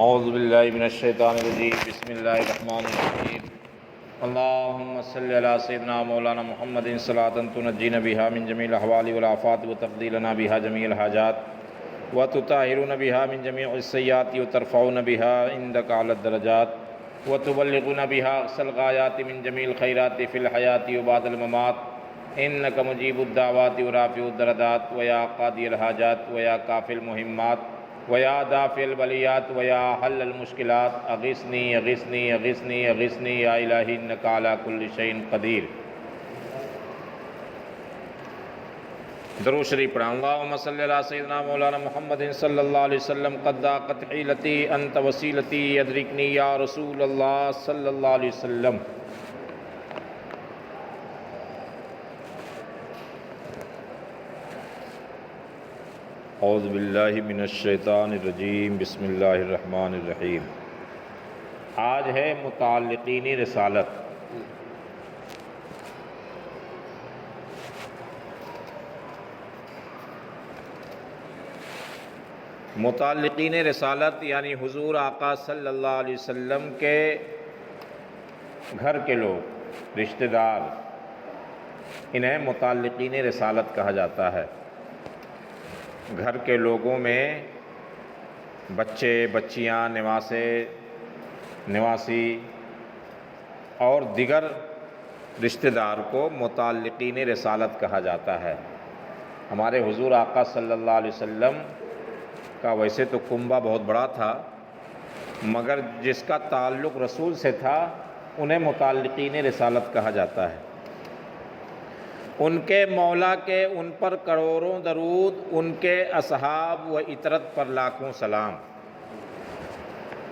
اعوذ باللہ من الشیطان الرجیم بسم اللہ الرحمن الرحیم اللہم صلی علی سیدنا مولانا محمد صلاۃ تنجینا بہا من جمیع الاحوال والآفات وتقضی لنا بہا جمیع الحاجات وتطہرنا بہا من جمیع السیئات وترفعنا بہا عندک اعلی الدرجات وتبلغنا بہا اقصی الغایات من جمیع الخیرات فی الحیاة وبعد الممات انک مجیب الدعوات ورافع الدرجات ویا قاضی الحاجات ویا کافی المہمات ویا دافع البلیات ویا حل المشکلات اغثنی اغثنی اغثنی اغثنی یا الہی انک علی کل شیء قدیر۔ درود شریف پڑھیں۔ اللہم صلی علی سیدنا مولانا محمد صلی اللہ علیہ وسلم قد ضاقت حیلتی انت وسیلتی ادرکنی یا رسول اللہ صلی اللہ علیہ وسلم۔ اعوذ باللہ من الشیطان الرجیم بسم اللہ الرحمن الرحیم۔ آج ہے متعلقین رسالت۔ متعلقین رسالت یعنی حضور آقا صلی اللہ علیہ وسلم کے گھر کے لوگ، رشتہ دار، انہیں متعلقین رسالت کہا جاتا ہے۔ گھر کے لوگوں میں بچے، بچیاں، نواسے، نواسی اور دیگر رشتہ دار کو متعلقین رسالت کہا جاتا ہے۔ ہمارے حضور آقا صلی اللہ علیہ وسلم کا ویسے تو کنبہ بہت بڑا تھا، مگر جس کا تعلق رسول سے تھا انہیں متعلقین رسالت کہا جاتا ہے۔ ان کے مولا کے ان پر کروڑوں درود، ان کے اصحاب و اطرت پر لاکھوں سلام۔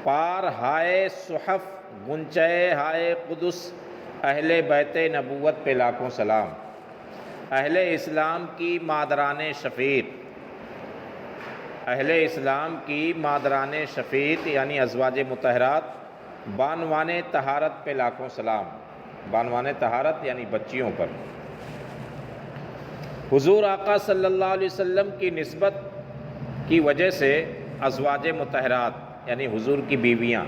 پار ہائے صحف گنچے ہائے قدس، اہل بیت نبوت پہ لاکھوں سلام۔ اہل اسلام کی مادران شفیق، اہل اسلام کی مادران شفیق یعنی ازواج مطہرات، بانوان طہارت پہ لاکھوں سلام۔ بانوان طہارت یعنی بچیوں پر۔ حضور آقا صلی اللہ علیہ وسلم کی نسبت کی وجہ سے ازواج مطہرات یعنی حضور کی بیویاں،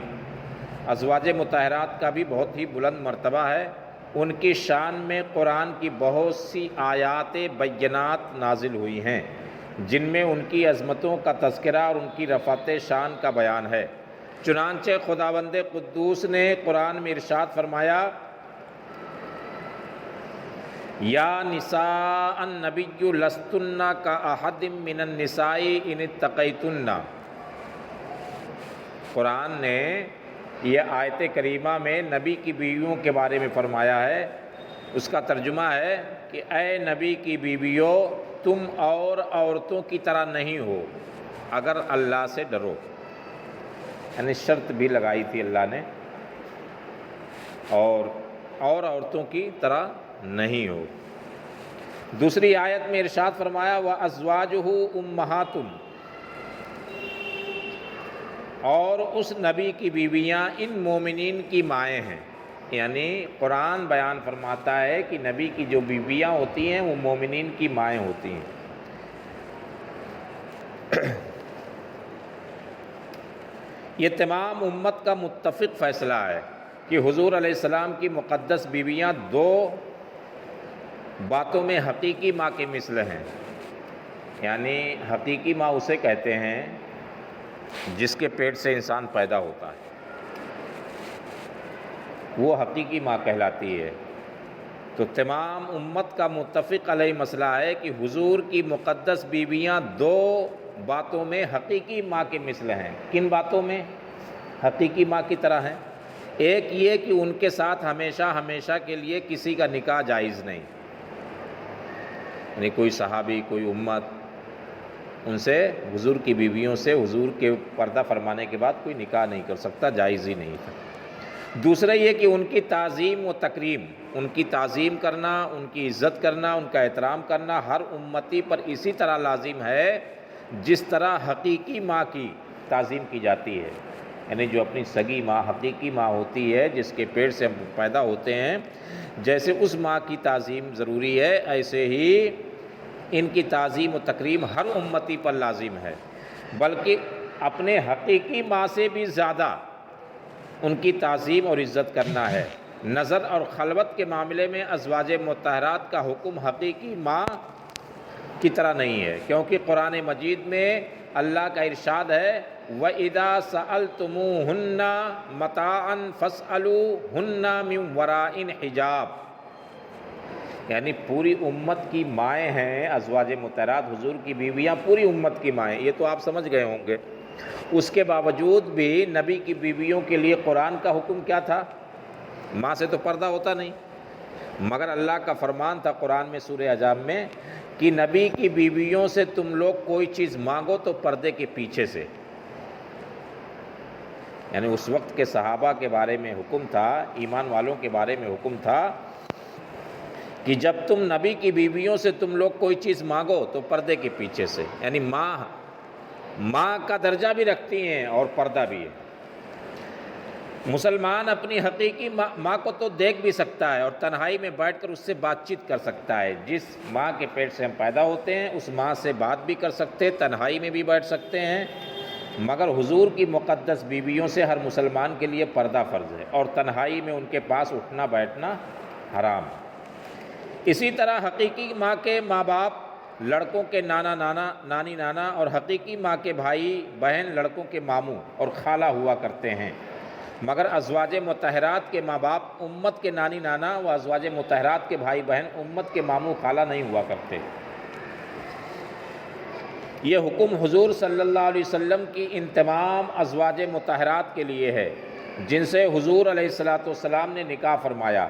ازواج مطہرات کا بھی بہت ہی بلند مرتبہ ہے۔ ان کی شان میں قرآن کی بہت سی آیات بینات نازل ہوئی ہیں، جن میں ان کی عظمتوں کا تذکرہ اور ان کی رفعت شان کا بیان ہے۔ چنانچہ خداوند قدوس نے قرآن میں ارشاد فرمایا، یا نساء النبی لستن کاحد من النساء ان اتقیتن۔ قرآن نے یہ آیت کریمہ میں نبی کی بیویوں کے بارے میں فرمایا ہے۔ اس کا ترجمہ ہے کہ اے نبی کی بیویوں، تم اور عورتوں کی طرح نہیں ہو اگر اللہ سے ڈرو۔ یعنی شرط بھی لگائی تھی اللہ نے، اور عورتوں کی طرح نہیں ہو۔ دوسری آیت میں ارشاد فرمایا وَأَزْوَاجُهُ أُمَّهَاتٌ، اور اس نبی کی بیویاں ان مومنین کی مائیں ہیں۔ یعنی قرآن بیان فرماتا ہے کہ نبی کی جو بیویاں ہوتی ہیں وہ مومنین کی مائیں ہوتی ہیں۔ یہ تمام امت کا متفق فیصلہ ہے کہ حضور علیہ السلام کی مقدس بیویاں دو باتوں میں حقیقی ماں کی مثل ہیں۔ یعنی حقیقی ماں اسے کہتے ہیں جس کے پیٹ سے انسان پیدا ہوتا ہے، وہ حقیقی ماں کہلاتی ہے۔ تو تمام امت کا متفق علیہ مسئلہ ہے کہ حضور کی مقدس بیویاں دو باتوں میں حقیقی ماں کی مثل ہیں۔ کن باتوں میں حقیقی ماں کی طرح ہیں؟ ایک یہ کہ ان کے ساتھ ہمیشہ ہمیشہ کے لیے کسی کا نکاح جائز نہیں، یعنی کوئی صحابی، کوئی امت ان سے، حضور کی بیویوں سے حضور کے پردہ فرمانے کے بعد کوئی نکاح نہیں کر سکتا، جائز ہی نہیں تھا۔ دوسرا یہ کہ ان کی تعظیم و تکریم، ان کی تعظیم کرنا، ان کی عزت کرنا، ان کا احترام کرنا ہر امتی پر اسی طرح لازم ہے جس طرح حقیقی ماں کی تعظیم کی جاتی ہے۔ یعنی جو اپنی سگی ماں، حقیقی ماں ہوتی ہے، جس کے پیٹ سے ہم پیدا ہوتے ہیں، جیسے اس ماں کی تعظیم ضروری ہے، ایسے ہی ان کی تعظیم و تکریم ہر امتی پر لازم ہے۔ بلکہ اپنے حقیقی ماں سے بھی زیادہ ان کی تعظیم اور عزت کرنا ہے۔ نظر اور خلوت کے معاملے میں ازواج مطہرات کا حکم حقیقی ماں کی طرح نہیں ہے، کیونکہ قرآن مجید میں اللہ کا ارشاد ہے وَإِذَا سَأَلْتُمُوهُنَّ مَتَاعًا فَاسْأَلُوهُنَّ مِنْ وَرَاءِ حِجَاب، یعنی پوری امت کی مائیں ہیں ازواج مطہرات، حضور کی بیویاں پوری امت کی مائیں، یہ تو آپ سمجھ گئے ہوں گے۔ اس کے باوجود بھی نبی کی بیویوں کے لیے قرآن کا حکم کیا تھا؟ ماں سے تو پردہ ہوتا نہیں، مگر اللہ کا فرمان تھا قرآن میں سورہ احزاب میں کہ نبی کی بیویوں سے تم لوگ کوئی چیز مانگو تو پردے کے پیچھے سے، یعنی اس وقت کے صحابہ کے بارے میں حکم تھا، ایمان والوں کے بارے میں حکم تھا کہ جب تم نبی کی بیویوں سے تم لوگ کوئی چیز مانگو تو پردے کے پیچھے سے، یعنی ماں کا درجہ بھی رکھتی ہیں اور پردہ بھی ہے۔ مسلمان اپنی حقیقی ماں کو تو دیکھ بھی سکتا ہے اور تنہائی میں بیٹھ کر اس سے بات چیت کر سکتا ہے، جس ماں کے پیٹ سے ہم پیدا ہوتے ہیں اس ماں سے بات بھی کر سکتے ہیں، تنہائی میں بھی بیٹھ سکتے ہیں، مگر حضور کی مقدس بیویوں سے ہر مسلمان کے لیے پردہ فرض ہے اور تنہائی میں ان کے پاس اٹھنا بیٹھنا حرام۔ اسی طرح حقیقی ماں کے ماں باپ لڑکوں کے نانی نانا اور حقیقی ماں کے بھائی بہن لڑکوں کے ماموں اور خالہ ہوا کرتے ہیں، مگر ازواج مطہرات کے ماں باپ امت کے نانی نانا و ازواج مطہرات کے بھائی بہن امت کے ماموں خالہ نہیں ہوا کرتے۔ یہ حکم حضور صلی اللہ علیہ وسلم کی ان تمام ازواج مطہرات کے لیے ہے جن سے حضور علیہ السلام نے نکاح فرمایا،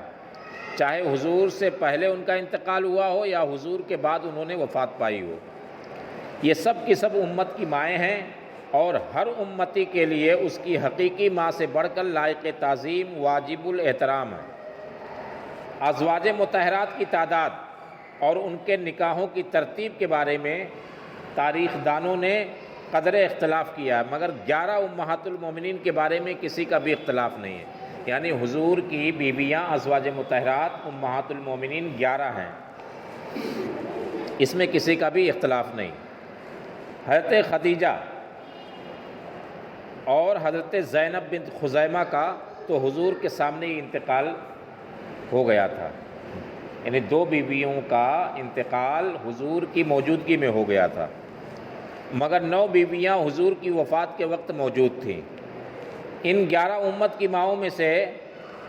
چاہے حضور سے پہلے ان کا انتقال ہوا ہو یا حضور کے بعد انہوں نے وفات پائی ہو۔ یہ سب کی سب امت کی مائیں ہیں اور ہر امتی کے لیے اس کی حقیقی ماں سے بڑھ کر لائق تعظیم واجب الاحترام ہے۔ ازواج مطہرات کی تعداد اور ان کے نکاحوں کی ترتیب کے بارے میں تاریخ دانوں نے قدر اختلاف کیا ہے، مگر 11 امہات المومنین کے بارے میں کسی کا بھی اختلاف نہیں ہے، یعنی حضور کی بیویاں ازواج مطہرات امہات المومنین 11 ہیں، اس میں کسی کا بھی اختلاف نہیں۔ حضرت خدیجہ اور حضرت زینب بنت خزیمہ کا تو حضور کے سامنے ہی انتقال ہو گیا تھا، یعنی 2 بیویوں کا انتقال حضور کی موجودگی میں ہو گیا تھا، مگر 9 بیویاں حضور کی وفات کے وقت موجود تھیں۔ ان 11 امت کی ماؤں میں سے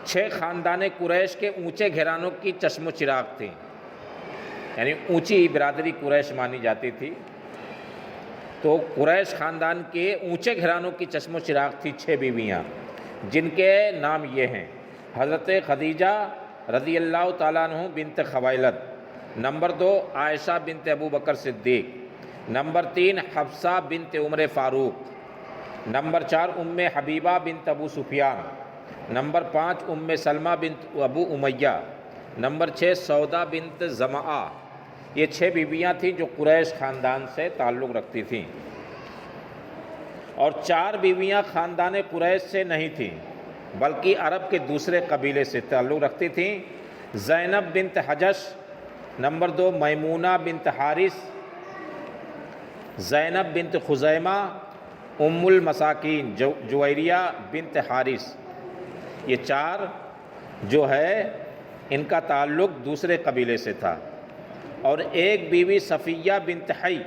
6 خاندان قریش کے اونچے گھرانوں کی چشم و چراغ تھیں، یعنی اونچی برادری قریش مانی جاتی تھی، تو قریش خاندان کے اونچے گھرانوں کی چشم و چراغ تھی 6 بیویاں، جن کے نام یہ ہیں: حضرت خدیجہ رضی اللہ تعالیٰ عنہ بنت خویلد، نمبر 2 عائشہ بنت ابو بکر صدیق، نمبر 3 حفصہ بنت عمر فاروق، نمبر 4 ام حبیبہ بنت ابو سفیان، نمبر 5 ام سلمہ بنت ابو امیہ، نمبر 6 سودا بنت زمعہ۔ یہ 6 بیویاں تھیں جو قریش خاندان سے تعلق رکھتی تھیں، اور 4 بیویاں خاندان قریش سے نہیں تھیں بلکہ عرب کے دوسرے قبیلے سے تعلق رکھتی تھیں: زینب بنت حجش، نمبر 2 میمونہ بنت حارث، زینب بنت خزیمہ، ام المساکین جویریہ بنت حارث۔ یہ 4 جو ہے ان کا تعلق دوسرے قبیلے سے تھا، اور ایک بیوی صفیہ بنت حی،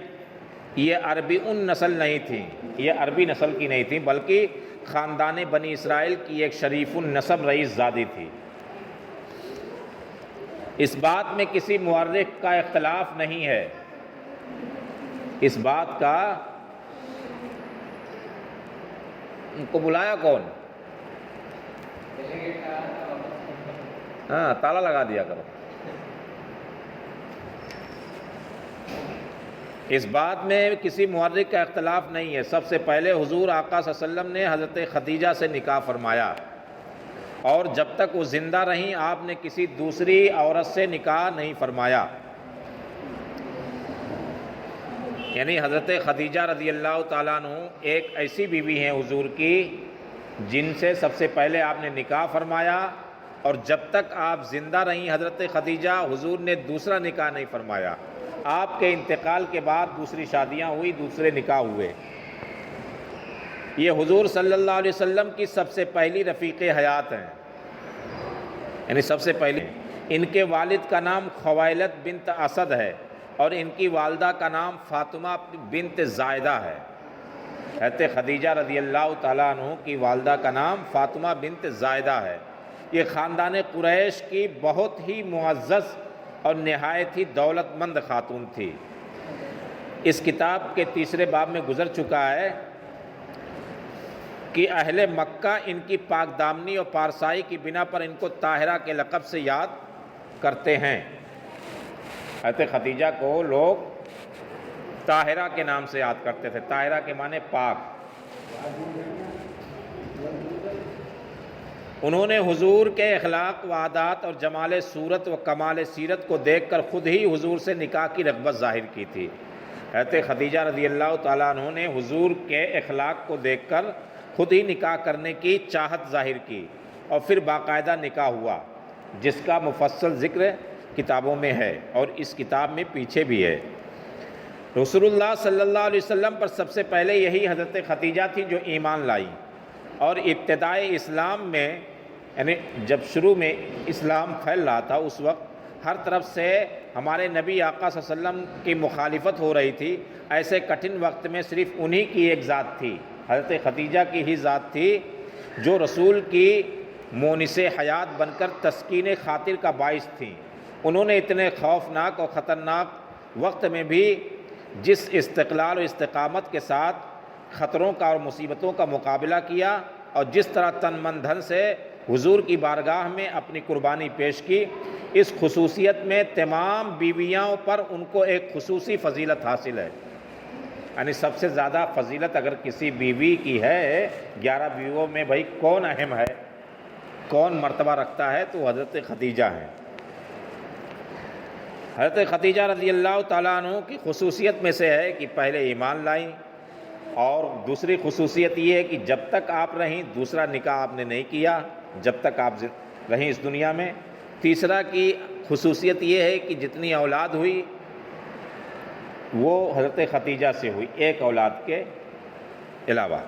یہ عربی نسل نہیں تھی، یہ عربی نسل کی نہیں تھی بلکہ خاندان بنی اسرائیل کی ایک شریف النسب رئیس زادی تھی۔ اس بات میں کسی مورخ کا اختلاف نہیں ہے، اس بات کا ان کو بلایا کون؟ ہاں، تالا لگا دیا کرو۔ اس بات میں کسی مورخ کا اختلاف نہیں ہے، سب سے پہلے حضور آقا صلی اللہ علیہ وسلم نے حضرت خدیجہ سے نکاح فرمایا، اور جب تک وہ زندہ رہیں آپ نے کسی دوسری عورت سے نکاح نہیں فرمایا، یعنی حضرت خدیجہ رضی اللہ تعالیٰ عنہ ایک ایسی بیوی ہیں حضور کی جن سے سب سے پہلے آپ نے نکاح فرمایا، اور جب تک آپ زندہ رہیں حضرت خدیجہ حضور نے دوسرا نکاح نہیں فرمایا۔ آپ کے انتقال کے بعد دوسری شادیاں ہوئی، دوسرے نکاح ہوئے۔ یہ حضور صلی اللہ علیہ وسلم کی سب سے پہلی رفیق حیات ہیں، یعنی سب سے پہلی۔ ان کے والد کا نام خویلد بنت اسد ہے اور ان کی والدہ کا نام فاطمہ بنت زائدہ ہے۔ حضرت خدیجہ رضی اللہ تعالیٰ عنہ کی والدہ کا نام فاطمہ بنت زائدہ ہے۔ یہ خاندان قریش کی بہت ہی معزز اور نہایت ہی دولت مند خاتون تھی۔ اس کتاب کے تیسرے باب میں گزر چکا ہے کہ اہل مکہ ان کی پاک دامنی اور پارسائی کی بنا پر ان کو طاہرہ کے لقب سے یاد کرتے ہیں۔ حضرت خدیجہ کو لوگ طاہرہ کے نام سے یاد کرتے تھے۔ طاہرہ کے معنی پاک۔ انہوں نے حضور کے اخلاق و عادات اور جمال صورت و کمال سیرت کو دیکھ کر خود ہی حضور سے نکاح کی رغبت ظاہر کی تھی۔ حضرت خدیجہ رضی اللہ تعالیٰ عنہ نے حضور کے اخلاق کو دیکھ کر خود ہی نکاح کرنے کی چاہت ظاہر کی اور پھر باقاعدہ نکاح ہوا، جس کا مفصل ذکر کتابوں میں ہے اور اس کتاب میں پیچھے بھی ہے۔ رسول اللہ صلی اللہ علیہ وسلم پر سب سے پہلے یہی حضرت خدیجہ تھی جو ایمان لائی، اور ابتدائی اسلام میں، یعنی جب شروع میں اسلام پھیل رہا تھا اس وقت ہر طرف سے ہمارے نبی آقا صلی اللہ علیہ وسلم کی مخالفت ہو رہی تھی۔ ایسے کٹھن وقت میں صرف انہی کی ایک ذات تھی، حضرت خدیجہ کی ہی ذات تھی جو رسول کی مونس حیات بن کر تسکین خاطر کا باعث تھیں۔ انہوں نے اتنے خوفناک اور خطرناک وقت میں بھی جس استقلال و استقامت کے ساتھ خطروں کا اور مصیبتوں کا مقابلہ کیا اور جس طرح تن من دھن سے حضور کی بارگاہ میں اپنی قربانی پیش کی، اس خصوصیت میں تمام بیویاں پر ان کو ایک خصوصی فضیلت حاصل ہے۔ یعنی سب سے زیادہ فضیلت اگر کسی بیوی کی ہے، 11 بیویوں میں بھائی کون اہم ہے، کون مرتبہ رکھتا ہے، تو حضرت خدیجہ ہیں۔ حضرت خدیجہ رضی اللہ تعالیٰ عنہ کی خصوصیت میں سے ہے کہ پہلے ایمان لائیں، اور دوسری خصوصیت یہ ہے کہ جب تک آپ رہیں دوسرا نکاح آپ نے نہیں کیا جب تک آپ رہیں اس دنیا میں۔ تیسرا کی خصوصیت یہ ہے کہ جتنی اولاد ہوئی وہ حضرت خدیجہ سے ہوئی، ایک اولاد کے علاوہ۔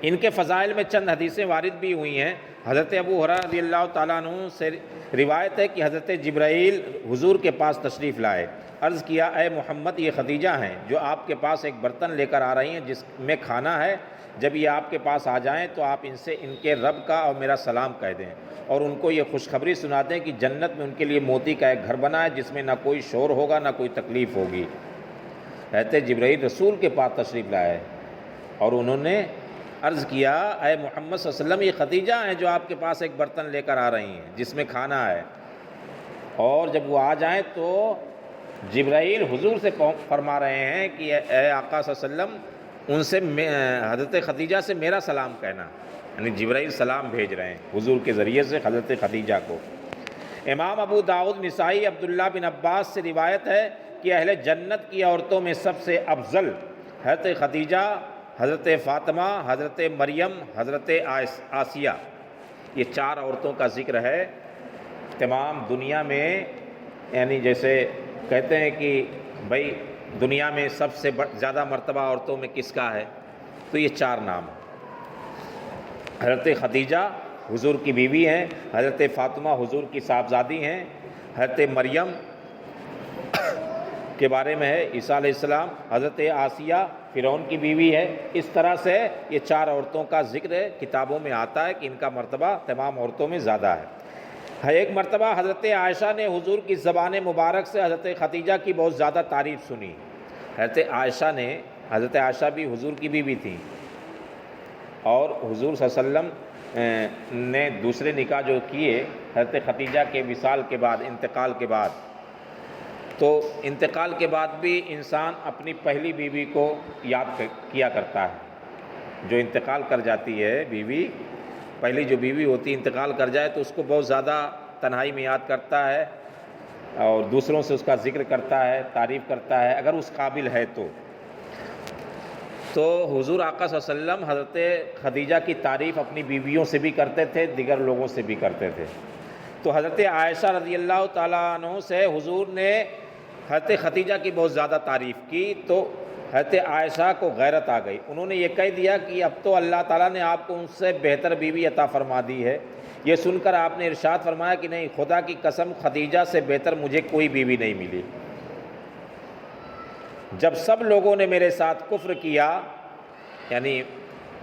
ان کے فضائل میں چند حدیثیں وارد بھی ہوئی ہیں۔ حضرت ابو ہریرہ رضی اللہ تعالیٰ عنہ سے روایت ہے کہ حضرت جبرائیل حضور کے پاس تشریف لائے، عرض کیا اے محمد یہ خدیجہ ہیں جو آپ کے پاس ایک برتن لے کر آ رہی ہیں جس میں کھانا ہے، جب یہ آپ کے پاس آ جائیں تو آپ ان سے ان کے رب کا اور میرا سلام کہہ دیں، اور ان کو یہ خوشخبری سنا دیں کہ جنت میں ان کے لیے موتی کا ایک گھر بنا ہے جس میں نہ کوئی شور ہوگا نہ کوئی تکلیف ہوگی۔ حضرت جبرائیل رسول کے پاس تشریف لائے اور انہوں نے عرض کیا اے محمد صلی اللہ علیہ وسلم یہ خدیجہ ہیں جو آپ کے پاس ایک برتن لے کر آ رہی ہیں جس میں کھانا ہے، اور جب وہ آ جائیں تو جبرائیل حضور سے فرما رہے ہیں کہ اے آقا صلی اللہ علیہ وسلم ان سے حضرت خدیجہ سے میرا سلام کہنا، یعنی جبرائیل سلام بھیج رہے ہیں حضور کے ذریعے سے حضرت خدیجہ کو۔ امام ابو داؤد نسائی عبداللہ بن عباس سے روایت ہے کہ اہل جنت کی عورتوں میں سب سے افضل حضرت خدیجہ، حضرت فاطمہ، حضرت مریم، حضرت آسیہ، یہ 4 عورتوں کا ذکر ہے تمام دنیا میں۔ یعنی جیسے کہتے ہیں کہ بھائی دنیا میں سب سے زیادہ مرتبہ عورتوں میں کس کا ہے، تو یہ 4 نام ہیں۔ حضرت خدیجہ حضور کی بیوی ہیں، حضرت فاطمہ حضور کی صاحبزادی ہیں، حضرت مریم کے بارے میں ہے عیسیٰ علیہ السلام، حضرت آسیہ فرعون کی بیوی ہے۔ اس طرح سے یہ 4 عورتوں کا ذکر کتابوں میں آتا ہے کہ ان کا مرتبہ تمام عورتوں میں زیادہ ہے۔ ایک مرتبہ حضرت عائشہ نے حضور کی زبان مبارک سے حضرت خدیجہ کی بہت زیادہ تعریف سنی۔ حضرت عائشہ بھی حضور کی بیوی تھیں، اور حضور صلی اللہ علیہ وسلم نے دوسرے نکاح جو کیے حضرت خدیجہ کے وصال کے بعد، انتقال کے بعد، تو انتقال کے بعد بھی انسان اپنی پہلی بیوی کو یاد کیا کرتا ہے۔ جو انتقال کر جاتی ہے بیوی، پہلی جو بیوی ہوتی ہے انتقال کر جائے تو اس کو بہت زیادہ تنہائی میں یاد کرتا ہے اور دوسروں سے اس کا ذکر کرتا ہے، تعریف کرتا ہے اگر اس قابل ہے تو حضور آقا صلی اللہ علیہ وسلم حضرت خدیجہ کی تعریف اپنی بیویوں سے بھی کرتے تھے، دیگر لوگوں سے بھی کرتے تھے۔ تو حضرت عائشہ رضی اللہ تعالیٰ عنہ سے حضور نے حضرت خدیجہ کی بہت زیادہ تعریف کی، تو حضرت عائشہ کو غیرت آ گئی، انہوں نے یہ کہہ دیا کہ اب تو اللہ تعالیٰ نے آپ کو ان سے بہتر بیوی عطا فرما دی ہے۔ یہ سن کر آپ نے ارشاد فرمایا کہ نہیں، خدا کی قسم خدیجہ سے بہتر مجھے کوئی بیوی نہیں ملی۔ جب سب لوگوں نے میرے ساتھ کفر کیا، یعنی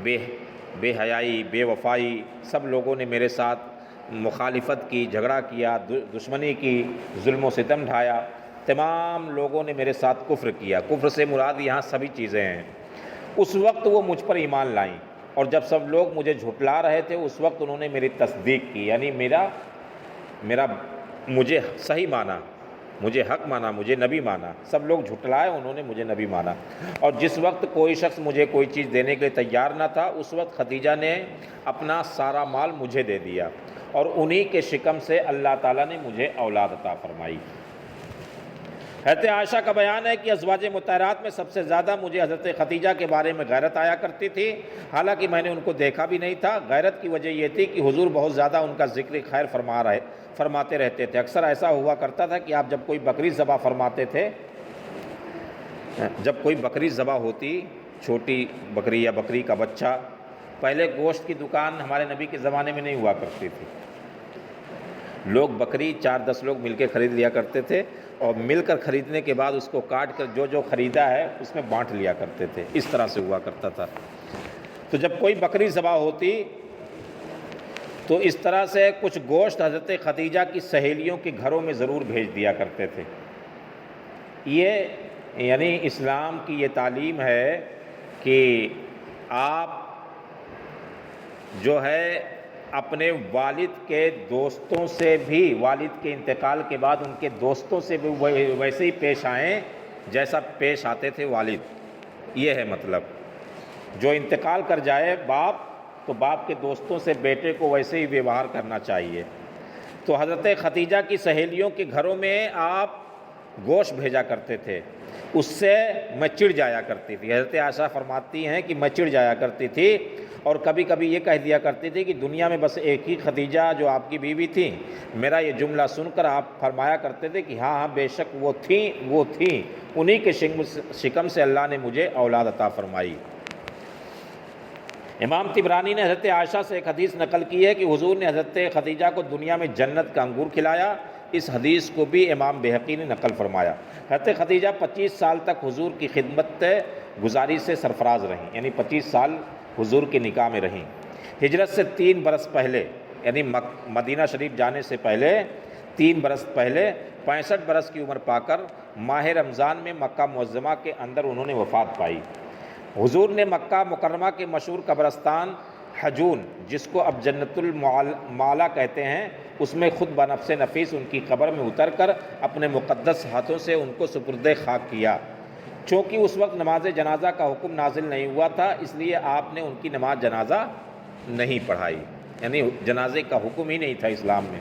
بے حیائی، بے وفائی، سب لوگوں نے میرے ساتھ مخالفت کی، جھگڑا کیا، دشمنی کی، ظلم و ستم ڈھایا، تمام لوگوں نے میرے ساتھ کفر کیا۔ کفر سے مراد یہاں سبھی چیزیں ہیں۔ اس وقت وہ مجھ پر ایمان لائیں، اور جب سب لوگ مجھے جھٹلا رہے تھے اس وقت انہوں نے میری تصدیق کی، یعنی مجھے صحیح مانا، مجھے حق مانا، مجھے نبی مانا۔ سب لوگ جھٹلائے، انہوں نے مجھے نبی مانا۔ اور جس وقت کوئی شخص مجھے کوئی چیز دینے کے لیے تیار نہ تھا، اس وقت خدیجہ نے اپنا سارا مال مجھے دے دیا، اور انہی کے شکم سے اللہ تعالیٰ نے مجھے اولاد عطا فرمائی۔ حضرت عائشہ کا بیان ہے کہ ازواج مطہرات میں سب سے زیادہ مجھے حضرت خدیجہ کے بارے میں غیرت آیا کرتی تھی، حالانکہ میں نے ان کو دیکھا بھی نہیں تھا۔ غیرت کی وجہ یہ تھی کہ حضور بہت زیادہ ان کا ذکر خیر فرماتے رہتے تھے۔ اکثر ایسا ہوا کرتا تھا کہ آپ جب کوئی بکری ذبح فرماتے تھے، جب کوئی بکری ذبح ہوتی، چھوٹی بکری یا بکری کا بچہ، پہلے گوشت کی دکان ہمارے نبی کے زمانے میں نہیں ہوا کرتی تھی، لوگ بکری 4-10 لوگ مل کے خرید لیا کرتے تھے، اور مل کر خریدنے کے بعد اس کو کاٹ کر جو خریدا ہے اس میں بانٹ لیا کرتے تھے، اس طرح سے ہوا کرتا تھا۔ تو جب کوئی بکری ذبح ہوتی تو اس طرح سے کچھ گوشت حضرت خدیجہ کی سہیلیوں کے گھروں میں ضرور بھیج دیا کرتے تھے۔ یہ یعنی اسلام کی یہ تعلیم ہے کہ آپ جو ہے اپنے والد کے دوستوں سے بھی، والد کے انتقال کے بعد ان کے دوستوں سے بھی ویسے ہی پیش آئیں جیسا پیش آتے تھے والد۔ یہ ہے مطلب، جو انتقال کر جائے باپ، تو باپ کے دوستوں سے بیٹے کو ویسے ہی ویوہار کرنا چاہیے۔ تو حضرت خدیجہ کی سہیلیوں کے گھروں میں آپ گوشت بھیجا کرتے تھے، اس سے میں چڑ جایا کرتی تھی۔ حضرت عائشہ فرماتی ہیں کہ میں چڑ جایا کرتی تھی، اور کبھی کبھی یہ کہہ دیا کرتی تھی کہ دنیا میں بس ایک ہی خدیجہ جو آپ کی بیوی تھی۔ میرا یہ جملہ سن کر آپ فرمایا کرتے تھے کہ ہاں بے شک وہ تھیں، انہی کے شکم سے اللہ نے مجھے اولاد عطا فرمائی۔ امام طبرانی نے حضرت عائشہ سے ایک حدیث نقل کی ہے کہ حضور نے حضرت خدیجہ کو دنیا میں جنت کا انگور کھلایا۔ اس حدیث کو بھی امام بہقی نے نقل فرمایا۔ حضرت خدیجہ 25 سال تک حضور کی خدمت گزاری سے سرفراز رہیں، یعنی 25 سال حضور کے نکاح میں رہیں۔ ہجرت سے 3 برس پہلے، یعنی مدینہ شریف جانے سے پہلے 3 برس پہلے 65 برس کی عمر پا کر ماہ رمضان میں مکہ معظمہ کے اندر انہوں نے وفات پائی۔ حضور نے مکہ مکرمہ کے مشہور قبرستان حجون، جس کو اب جنت المعلا کہتے ہیں، اس میں خود بنفس نفیس ان کی قبر میں اتر کر اپنے مقدس ہاتھوں سے ان کو سپرد خاک کیا۔ چونکہ اس وقت نماز جنازہ کا حکم نازل نہیں ہوا تھا، اس لیے آپ نے ان کی نماز جنازہ نہیں پڑھائی، یعنی جنازے کا حکم ہی نہیں تھا اسلام میں۔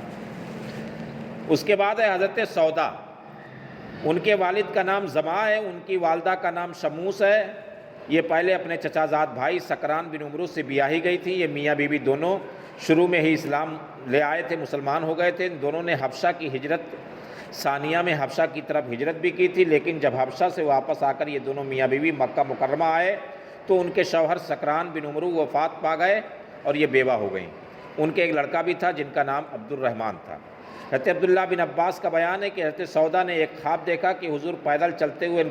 اس کے بعد ہے حضرت سودا، ان کے والد کا نام زما ہے، ان کی والدہ کا نام شموس ہے۔ یہ پہلے اپنے چچا زاد بھائی سکران بن عمرو سے بیاہی گئی تھی۔ یہ میاں بیوی دونوں شروع میں ہی اسلام لے آئے تھے، مسلمان ہو گئے تھے۔ دونوں نے حبشہ کی ہجرت ثانیہ میں حبشہ کی طرف ہجرت بھی کی تھی، لیکن جب حبشہ سے واپس آ کر یہ دونوں میاں بیوی مکہ مکرمہ آئے تو ان کے شوہر سکران بن عمرو وفات پا گئے اور یہ بیوہ ہو گئیں۔ ان کے ایک لڑکا بھی تھا جن کا نام عبد الرحمن تھا۔ حضرت عبداللہ بن عباس کا بیان ہے کہ حضرت سودا نے ایک خواب دیکھا کہ حضور پیدل چلتے ہوئے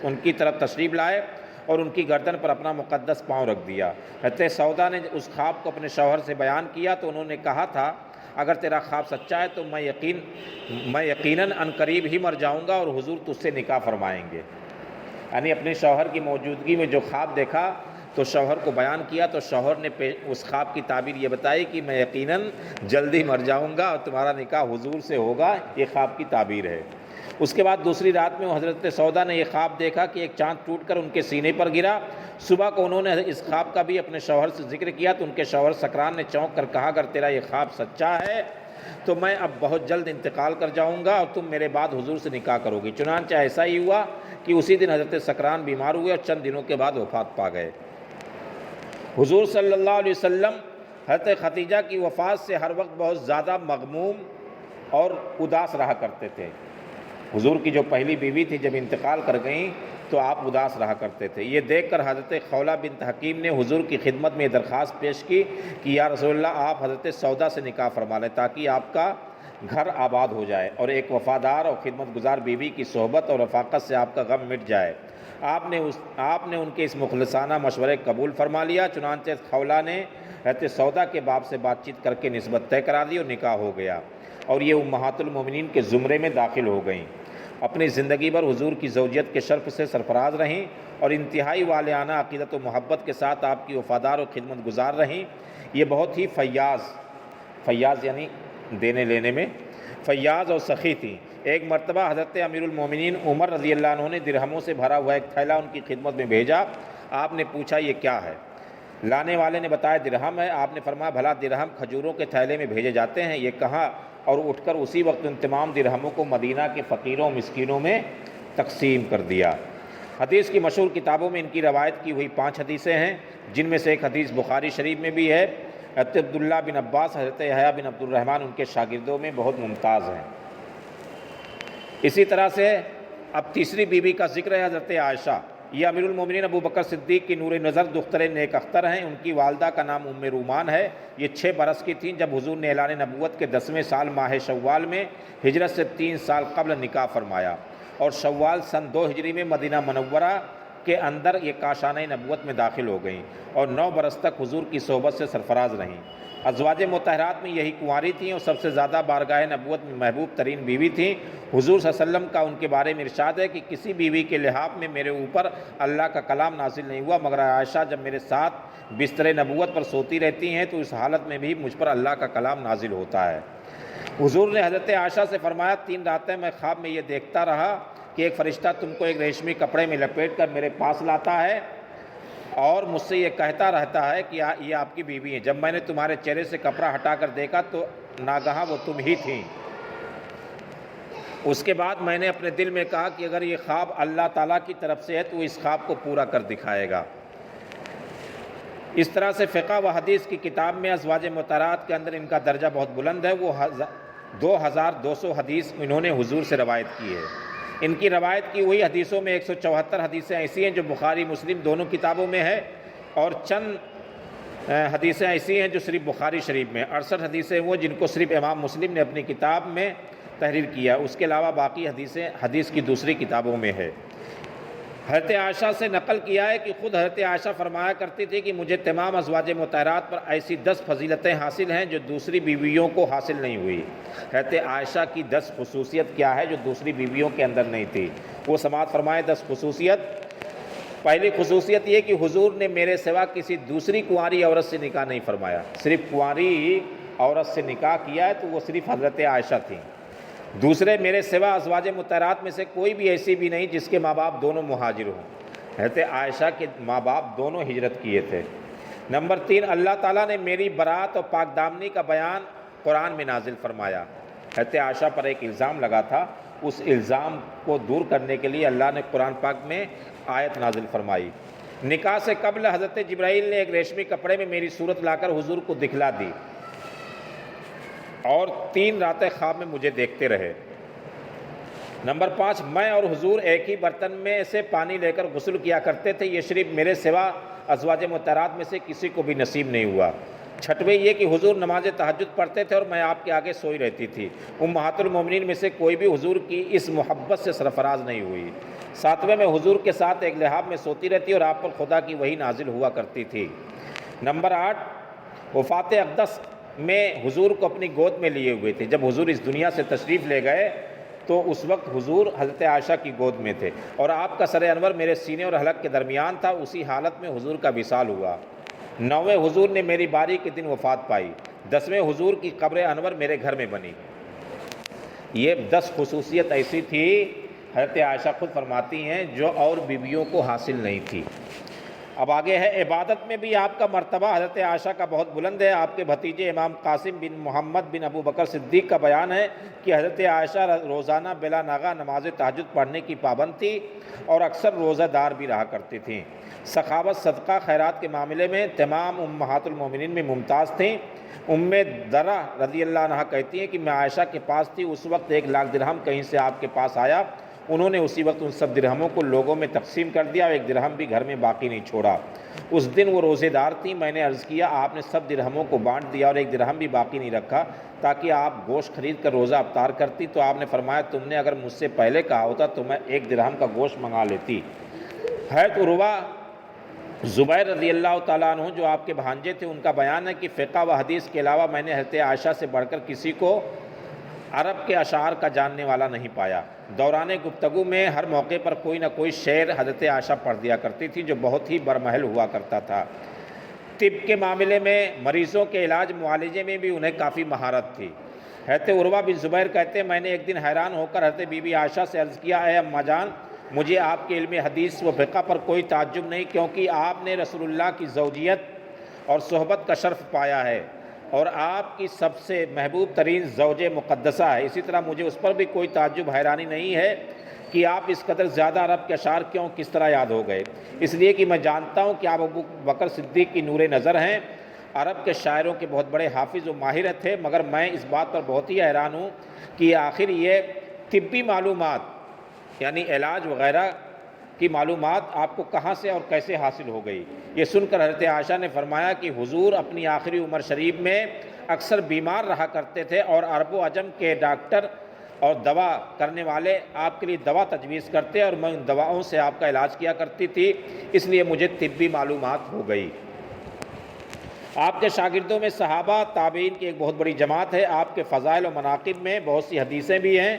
ان کی طرف تشریف لائے اور ان کی گردن پر اپنا مقدس پاؤں رکھ دیا۔ حضرت سودا نے اس خواب کو اپنے شوہر سے بیان کیا تو انہوں نے کہا تھا، اگر تیرا خواب سچا ہے تو میں یقیناً قریب ہی مر جاؤں گا اور حضور تجھ سے نکاح فرمائیں گے۔ یعنی اپنے شوہر کی موجودگی میں جو خواب دیکھا تو شوہر کو بیان کیا، تو شوہر نے اس خواب کی تعبیر یہ بتائی کہ میں یقیناً جلدی مر جاؤں گا اور تمہارا نکاح حضور سے ہوگا، یہ خواب کی تعبیر ہے۔ اس کے بعد دوسری رات میں حضرت سودا نے یہ خواب دیکھا کہ ایک چاند ٹوٹ کر ان کے سینے پر گرا۔ صبح کو انہوں نے اس خواب کا بھی اپنے شوہر سے ذکر کیا تو ان کے شوہر سکران نے چونک کر کہا، اگر تیرا یہ خواب سچا ہے تو میں اب بہت جلد انتقال کر جاؤں گا اور تم میرے بعد حضور سے نکاح کرو گی۔ چنانچہ ایسا ہی ہوا کہ اسی دن حضرت سکران بیمار ہوئے اور چند دنوں کے بعد وفات پا گئے۔ حضور صلی اللہ علیہ وسلم حضرت خدیجہ کی وفات سے ہر وقت بہت زیادہ مغموم اور اداس رہا کرتے تھے۔ حضور کی جو پہلی بیوی تھی جب انتقال کر گئیں تو آپ اداس رہا کرتے تھے۔ یہ دیکھ کر حضرت خولہ بنت حکیم نے حضور کی خدمت میں درخواست پیش کی کہ یا رسول اللہ آپ حضرت سودا سے نکاح فرما لیں تاکہ آپ کا گھر آباد ہو جائے اور ایک وفادار اور خدمت گزار بیوی کی صحبت اور رفاقت سے آپ کا غم مٹ جائے۔ آپ نے ان کے اس مخلصانہ مشورے قبول فرما لیا۔ چنانچہ خولہ نے حضرت سودا کے باپ سے بات چیت کر کے نسبت طے کرا دی اور نکاح ہو گیا اور یہ امہات المومنین کے زمرے میں داخل ہو گئیں۔ اپنی زندگی بھر حضور کی زوجیت کے شرف سے سرفراز رہیں اور انتہائی والہانہ عقیدت و محبت کے ساتھ آپ کی وفادار اور خدمت گزار رہیں۔ یہ بہت ہی فیاض یعنی دینے لینے میں فیاض اور سخی تھیں۔ ایک مرتبہ حضرت امیر المومنین عمر رضی اللہ عنہ نے درہموں سے بھرا ہوا ایک تھیلا ان کی خدمت میں بھیجا۔ آپ نے پوچھا یہ کیا ہے؟ لانے والے نے بتایا درہم ہے۔ آپ نے فرمایا بھلا درہم کھجوروں کے تھیلے میں بھیجے جاتے ہیں؟ یہ کہا اور اٹھ کر اسی وقت ان تمام درہموں کو مدینہ کے فقیروں مسکینوں میں تقسیم کر دیا۔ حدیث کی مشہور کتابوں میں ان کی روایت کی ہوئی 5 حدیثیں ہیں، جن میں سے ایک حدیث بخاری شریف میں بھی ہے۔ حضرت عبداللہ بن عباس، حضرت یحییٰ بن عبد الرحمن ان کے شاگردوں میں بہت ممتاز ہیں۔ اسی طرح سے اب تیسری بیوی کا ذکر ہے حضرت عائشہ۔ یہ امیر المومنین ابو بکر صدیق کی نور نظر دختر نیک اختر ہیں۔ ان کی والدہ کا نام ام رومان ہے۔ یہ 6 برس کی تھیں جب حضور نے اعلان نبوت کے 10ویں سال ماہ شوال میں ہجرت سے 3 سال قبل نکاح فرمایا اور شوال سن 2 ہجری میں مدینہ منورہ کے اندر یہ کاشانہ نبوت میں داخل ہو گئیں اور 9 برس تک حضور کی صحبت سے سرفراز رہیں۔ ازواج مطہرات میں یہی کنواری تھیں اور سب سے زیادہ بارگاہ نبوت میں محبوب ترین بیوی تھیں۔ حضور صلی اللہ علیہ وسلم کا ان کے بارے میں ارشاد ہے کہ کسی بیوی کے لحاظ میں میرے اوپر اللہ کا کلام نازل نہیں ہوا مگر عائشہ جب میرے ساتھ بستر نبوت پر سوتی رہتی ہیں تو اس حالت میں بھی مجھ پر اللہ کا کلام نازل ہوتا ہے۔ حضور نے حضرت عائشہ سے فرمایا 3 راتیں میں خواب میں یہ دیکھتا رہا کہ ایک فرشتہ تم کو ایک ریشمی کپڑے میں لپیٹ کر میرے پاس لاتا ہے اور مجھ سے یہ کہتا رہتا ہے کہ یہ آپ کی بیوی ہیں۔ جب میں نے تمہارے چہرے سے کپڑا ہٹا کر دیکھا تو ناگہاں وہ تم ہی تھیں۔ اس کے بعد میں نے اپنے دل میں کہا کہ اگر یہ خواب اللہ تعالیٰ کی طرف سے ہے تو اس خواب کو پورا کر دکھائے گا۔ اس طرح سے فقہ و حدیث کی کتاب میں ازواج مطہرات کے اندر ان کا درجہ بہت بلند ہے۔ وہ 2200 حدیث انہوں نے حضور سے روایت کی ہے۔ ان کی روایت کی ہوئی حدیثوں میں 174 حدیثیں ایسی ہیں جو بخاری مسلم دونوں کتابوں میں ہے اور چند حدیثیں ایسی ہیں جو صرف بخاری شریف میں، 68 حدیثیں وہ جن کو صرف امام مسلم نے اپنی کتاب میں تحریر کیا۔ اس کے علاوہ باقی حدیثیں حدیث کی دوسری کتابوں میں ہے۔ حضرت عائشہ سے نقل کیا ہے کہ خود حضرت عائشہ فرمایا کرتی تھی کہ مجھے تمام ازواج مطہرات پر ایسی 10 فضیلتیں حاصل ہیں جو دوسری بیویوں کو حاصل نہیں ہوئی۔ حضرت عائشہ کی 10 خصوصیت کیا ہے جو دوسری بیویوں کے اندر نہیں تھی؟ وہ سماعت فرمائے 10 خصوصیت۔ پہلی خصوصیت یہ کہ حضور نے میرے سوا کسی دوسری کنواری عورت سے نکاح نہیں فرمایا، صرف کنواری عورت سے نکاح کیا ہے تو وہ صرف حضرت عائشہ تھیں۔ دوسرے، میرے سوا ازواج مطہرات میں سے کوئی بھی ایسی بھی نہیں جس کے ماں باپ دونوں مہاجر ہوں۔ حضرت عائشہ کے ماں باپ دونوں ہجرت کیے تھے۔ نمبر 3، اللہ تعالیٰ نے میری برات اور پاک دامنی کا بیان قرآن میں نازل فرمایا۔ حضرت عائشہ پر ایک الزام لگا تھا، اس الزام کو دور کرنے کے لیے اللہ نے قرآن پاک میں آیت نازل فرمائی۔ نکاح سے قبل حضرت جبرائیل نے ایک ریشمی کپڑے میں میری صورت لا کر حضور کو دکھلا دی اور 3 راتیں خواب میں مجھے دیکھتے رہے۔ نمبر 5، میں اور حضور ایک ہی برتن میں سے پانی لے کر غسل کیا کرتے تھے، یہ شریف میرے سوا ازواج مطہرات میں سے کسی کو بھی نصیب نہیں ہوا۔ 6واں یہ کہ حضور نماز تہجد پڑھتے تھے اور میں آپ کے آگے سوئی رہتی تھی۔ امہات المومنین میں سے کوئی بھی حضور کی اس محبت سے سرفراز نہیں ہوئی۔ 7واں میں حضور کے ساتھ ایک لحاف میں سوتی رہتی اور آپ پر خدا کی وحی نازل ہوا کرتی تھی۔ نمبر 8، وفات اقدس میں حضور کو اپنی گود میں لیے ہوئے تھے۔ جب حضور اس دنیا سے تشریف لے گئے تو اس وقت حضور حضرت عائشہ کی گود میں تھے اور آپ کا سر انور میرے سینے اور حلق کے درمیان تھا۔ اسی حالت میں حضور کا وصال ہوا۔ 9ویں حضور نے میری باری کے دن وفات پائی۔ 10ویں حضور کی قبر انور میرے گھر میں بنی۔ یہ 10 خصوصیت ایسی تھی، حضرت عائشہ خود فرماتی ہیں، جو اور بیویوں کو حاصل نہیں تھی۔ اب آگے ہے عبادت میں بھی آپ کا مرتبہ حضرت عائشہ کا بہت بلند ہے۔ آپ کے بھتیجے امام قاسم بن محمد بن ابو بکر صدیق کا بیان ہے کہ حضرت عائشہ روزانہ بلا ناغہ نماز تہجد پڑھنے کی پابند تھی اور اکثر روزہ دار بھی رہا کرتی تھیں۔ سخاوت صدقہ خیرات کے معاملے میں تمام امہات المومنین میں ممتاز تھیں۔ ام درہ رضی اللہ عنہا کہتی ہیں کہ میں عائشہ کے پاس تھی، اس وقت 1,00,000 درہم کہیں سے آپ کے پاس آیا، انہوں نے اسی وقت ان سب درہموں کو لوگوں میں تقسیم کر دیا اور 1 درہم بھی گھر میں باقی نہیں چھوڑا۔ اس دن وہ روزے دار تھیں، میں نے عرض کیا آپ نے سب درہموں کو بانٹ دیا اور 1 درہم بھی باقی نہیں رکھا تاکہ آپ گوشت خرید کر روزہ افطار کرتی، تو آپ نے فرمایا تم نے اگر مجھ سے پہلے کہا ہوتا تو میں 1 درہم کا گوشت منگا لیتی۔ حضرت عروہ زبیر رضی اللہ تعالیٰ عنہ جو آپ کے بھانجے تھے، ان کا بیان ہے کہ فقہ و حدیث کے علاوہ میں نے حضرت عائشہ سے بڑھ کر کسی کو عرب کے اشعار کا جاننے والا نہیں پایا۔ دوران گفتگو میں ہر موقع پر کوئی نہ کوئی شعر حضرت عائشہ پڑھ دیا کرتی تھی جو بہت ہی برمحل ہوا کرتا تھا۔ طب کے معاملے میں مریضوں کے علاج معالجے میں بھی انہیں کافی مہارت تھی۔ حضرت عروہ بن زبیر کہتے ہیں میں نے ایک دن حیران ہو کر حضرت بی بی عائشہ سے عرض کیا اے اماں جان، مجھے آپ کے علم حدیث و فقہ پر کوئی تعجب نہیں، کیونکہ آپ نے رسول اللہ کی زوجیت اور صحبت کا شرف پایا ہے اور آپ کی سب سے محبوب ترین زوج مقدسہ ہے، اسی طرح مجھے اس پر بھی کوئی تعجب حیرانی نہیں ہے کہ آپ اس قدر زیادہ عرب کے اشعار کیوں کس طرح یاد ہو گئے، اس لیے کہ میں جانتا ہوں کہ آپ ابو بکر صدیق کی نور نظر ہیں، عرب کے شاعروں کے بہت بڑے حافظ و ماہر تھے، مگر میں اس بات پر بہت ہی حیران ہوں کہ آخر یہ طبی معلومات یعنی علاج وغیرہ کی معلومات آپ کو کہاں سے اور کیسے حاصل ہو گئی۔ یہ سن کر حضرت عائشہ نے فرمایا کہ حضور اپنی آخری عمر شریف میں اکثر بیمار رہا کرتے تھے اور عرب و عجم کے ڈاکٹر اور دوا کرنے والے آپ کے لیے دوا تجویز کرتے اور میں ان دواؤں سے آپ کا علاج کیا کرتی تھی، اس لیے مجھے طبی معلومات ہو گئی۔ آپ کے شاگردوں میں صحابہ تابعین کی ایک بہت بڑی جماعت ہے۔ آپ کے فضائل و مناقب میں بہت سی حدیثیں بھی ہیں۔